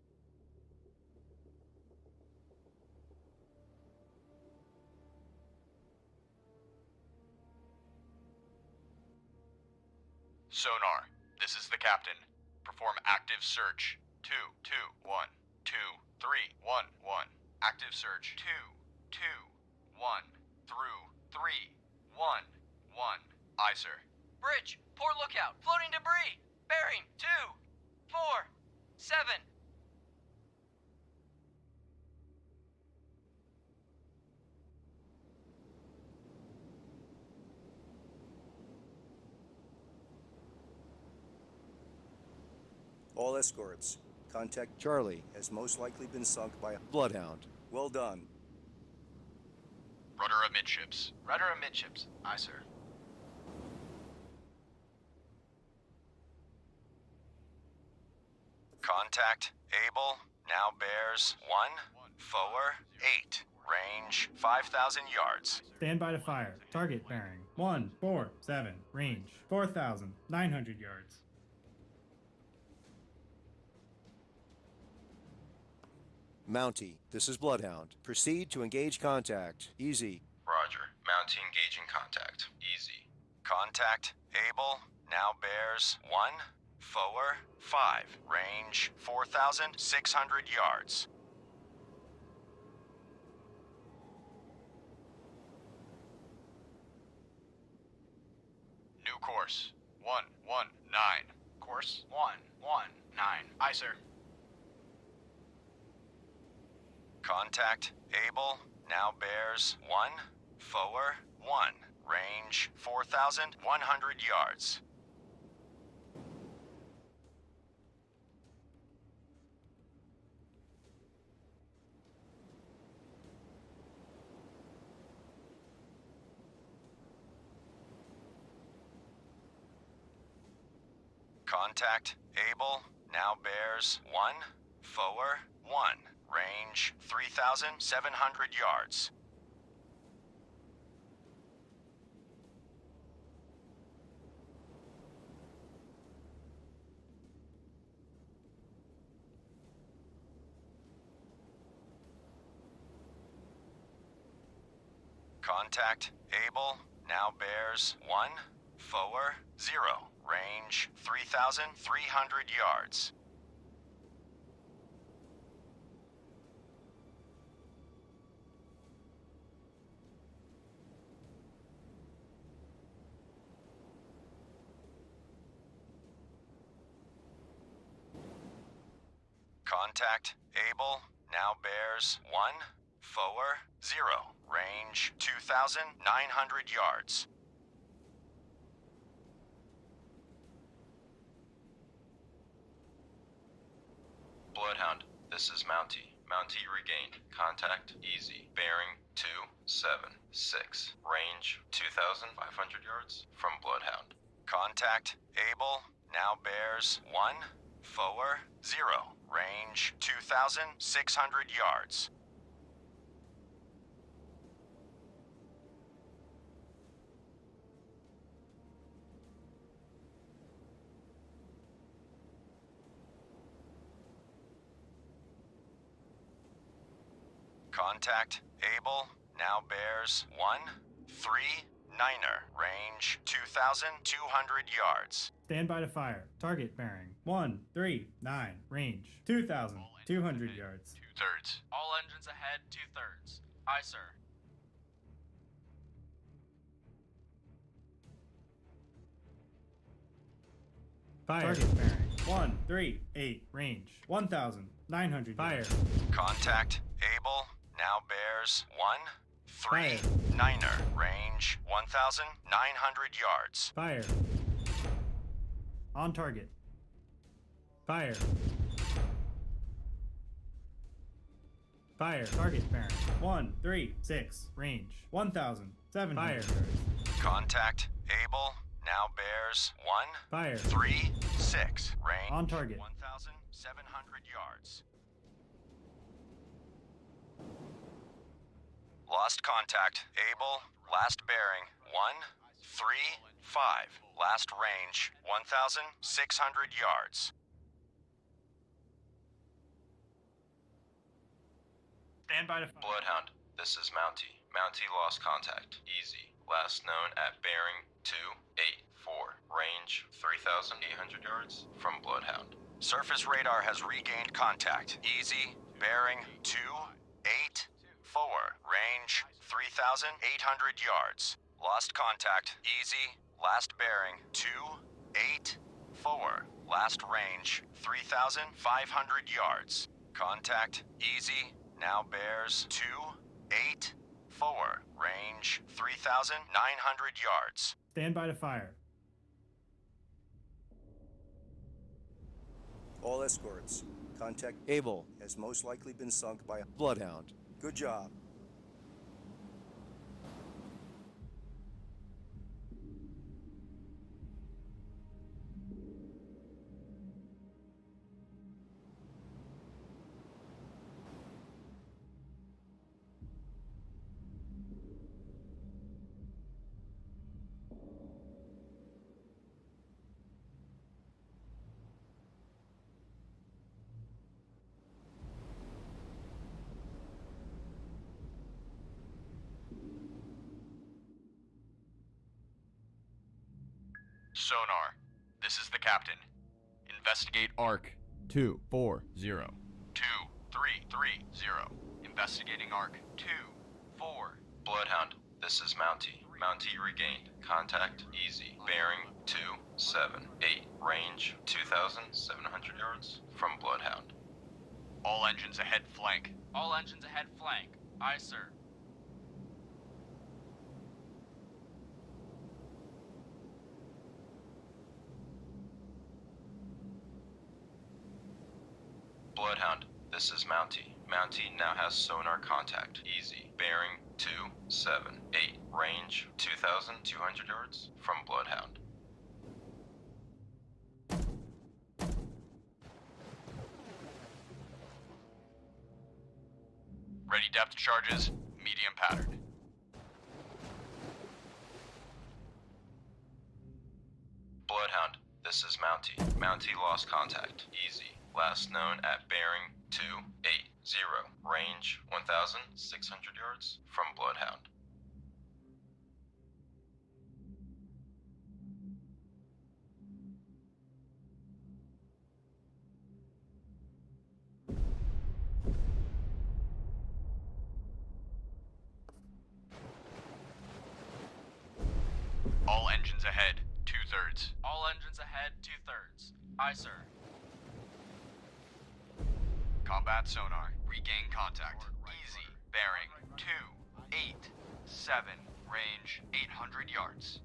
Sonar, this is the captain. Perform active search. 221 2311. Active search. 221 through 311. Aye, sir. Bridge, port lookout, floating debris. Bearing 247. All escorts, contact Charlie has most likely been sunk by a Bloodhound. Well done. Rudder amidships. Rudder amidships. Aye, sir. Contact Able now bears 148. Range 5,000 yards. Stand by to fire. Target bearing 147. Range 4,900 yards. Mountie, this is Bloodhound. Proceed to engage contact. Easy. Roger. Mountie engaging contact. Easy. Contact Able now bears 145. Range 4,600 yards. New course. 119. Course 119. Aye, sir. Contact Able now bears 141. Range 4,100 yards. Contact Able now bears 141. Range 3,700 yards. Contact Able now bears 1, forward 0, range 3,300 yards. Contact Able now bears 1, forward 0, range 2,900 yards. Bloodhound, this is Mountie. Mountie regained. Contact easy. Bearing 276. Range 2,500 yards from Bloodhound. Contact Able now bears 1, forward 0, range 2,600 yards. Contact Able now bears 1, 3, 9er, range 2,200 yards. Stand by to fire. Target bearing 139, range 2,200 yards. 2/3. All engines ahead, 2/3. Aye, sir. Fire. Target bearing 138, range 1,900 Fire. yards. Contact Able now bears 1, 3, Fire. 9er, range 1,900 yards. Fire. On target. Fire. Fire. Target bearing 136, range 1,700 Fire. yards. Contact Able now bears 1, Fire. 3, 6, range On target. 1,700 yards. Lost contact. Able. Last bearing 1, 3, 5. Last range 1,600 yards. Stand by to fire. Bloodhound, this is Mountie. Mountie lost contact. Easy. Last known at bearing 284. Range 3,800 yards from Bloodhound. Surface radar has regained contact. Easy. Bearing 284. Range 3,800 yards. Lost contact. Easy. Last bearing 284. Last range 3,500 yards. Contact. Easy. Now bears 284. Range 3,900 yards. Stand by to fire. All escorts. Contact Able has most likely been sunk by a Bloodhound. Good job. Sonar, this is the captain. Investigate Arc 240. 2330. Investigating Arc 24. Bloodhound, this is Mountie. Mountie regained. Contact easy. Bearing 278. Range 2,700 yards from Bloodhound. All engines ahead flank. All engines ahead flank. Aye, sir. Bloodhound, this is Mountie. Mountie now has sonar contact. Easy. Bearing 278. Range 2,200 yards from Bloodhound. Ready depth charges, medium pattern. Bloodhound, this is Mountie. Mountie lost contact. Easy. Last known at bearing 280. Range 1,600 yards from Bloodhound. engines ahead, 2/3. All engines ahead, 2/3. Aye, sir. Combat sonar. Regain contact. Easy. Bearing 287. Range 800 yards.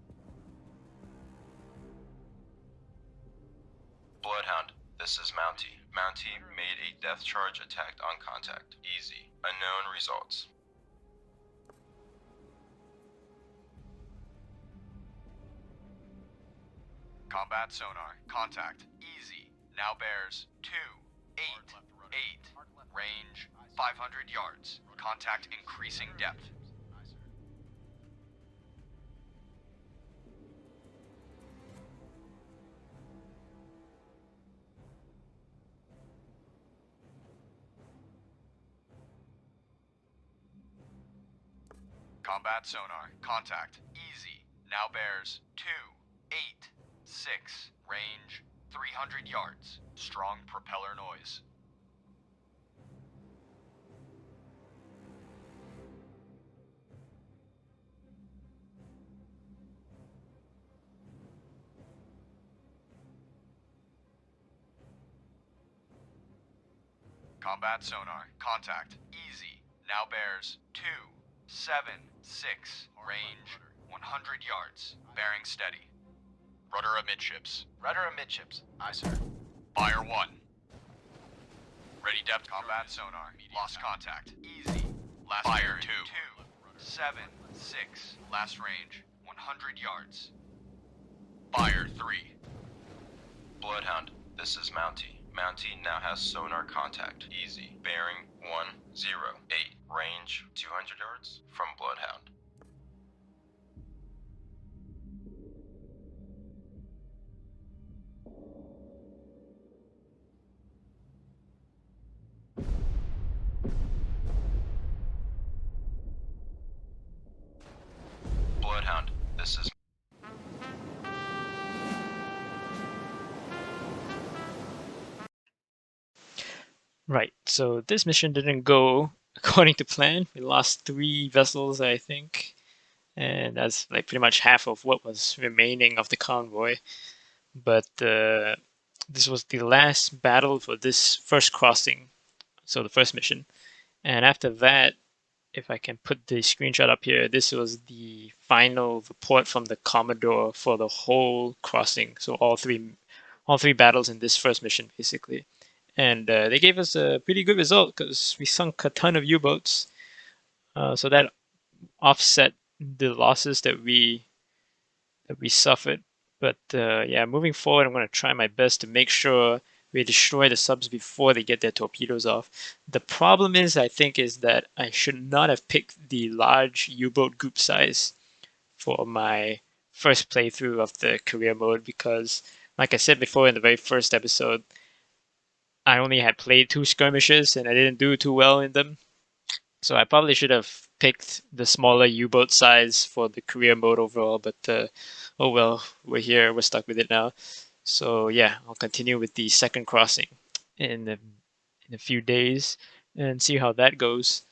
Bloodhound, this is Mountie. Mountie made a death charge attack on contact. Easy. Unknown results. Combat sonar. Contact. Easy. Now bears 288. Range 500 yards. Contact increasing depth. Combat sonar. Contact. Easy. Now bears 286. Range 300 yards. Strong propeller noise. Combat sonar. Contact. Easy. Now bears 276. Range 100 yards. Bearing steady. Rudder amidships. Rudder amidships. Aye, sir. Fire 1. Ready depth combat sonar. Lost contact. Easy. Last fire 276. Last range 100 yards. Fire 3. Bloodhound, this is Mountie. Mountie now has sonar contact. Easy. Bearing 108. Range 200 yards from Bloodhound. Bloodhound, this is Right, so this mission didn't go according to plan. We lost 3 vessels, I think, and that's like pretty much half of what was remaining of the convoy. But this was the last battle for this first crossing, so the first mission. And after that, if I can put the screenshot up here, this was the final report from the Commodore for the whole crossing. So all three battles in this first mission, basically. And they gave us a pretty good result because we sunk a ton of U-boats. So that offset the losses that we suffered. But yeah, moving forward, I'm going to try my best to make sure we destroy the subs before they get their torpedoes off. The problem is, I think, is that I should not have picked the large U-boat group size for my first playthrough of the career mode because, like I said before in the very first episode, I only had played 2 skirmishes and I didn't do too well in them. So I probably should have picked the smaller U-boat size for the career mode overall, but oh well, we're here, we're stuck with it now. So yeah, I'll continue with the second crossing in a few days and see how that goes.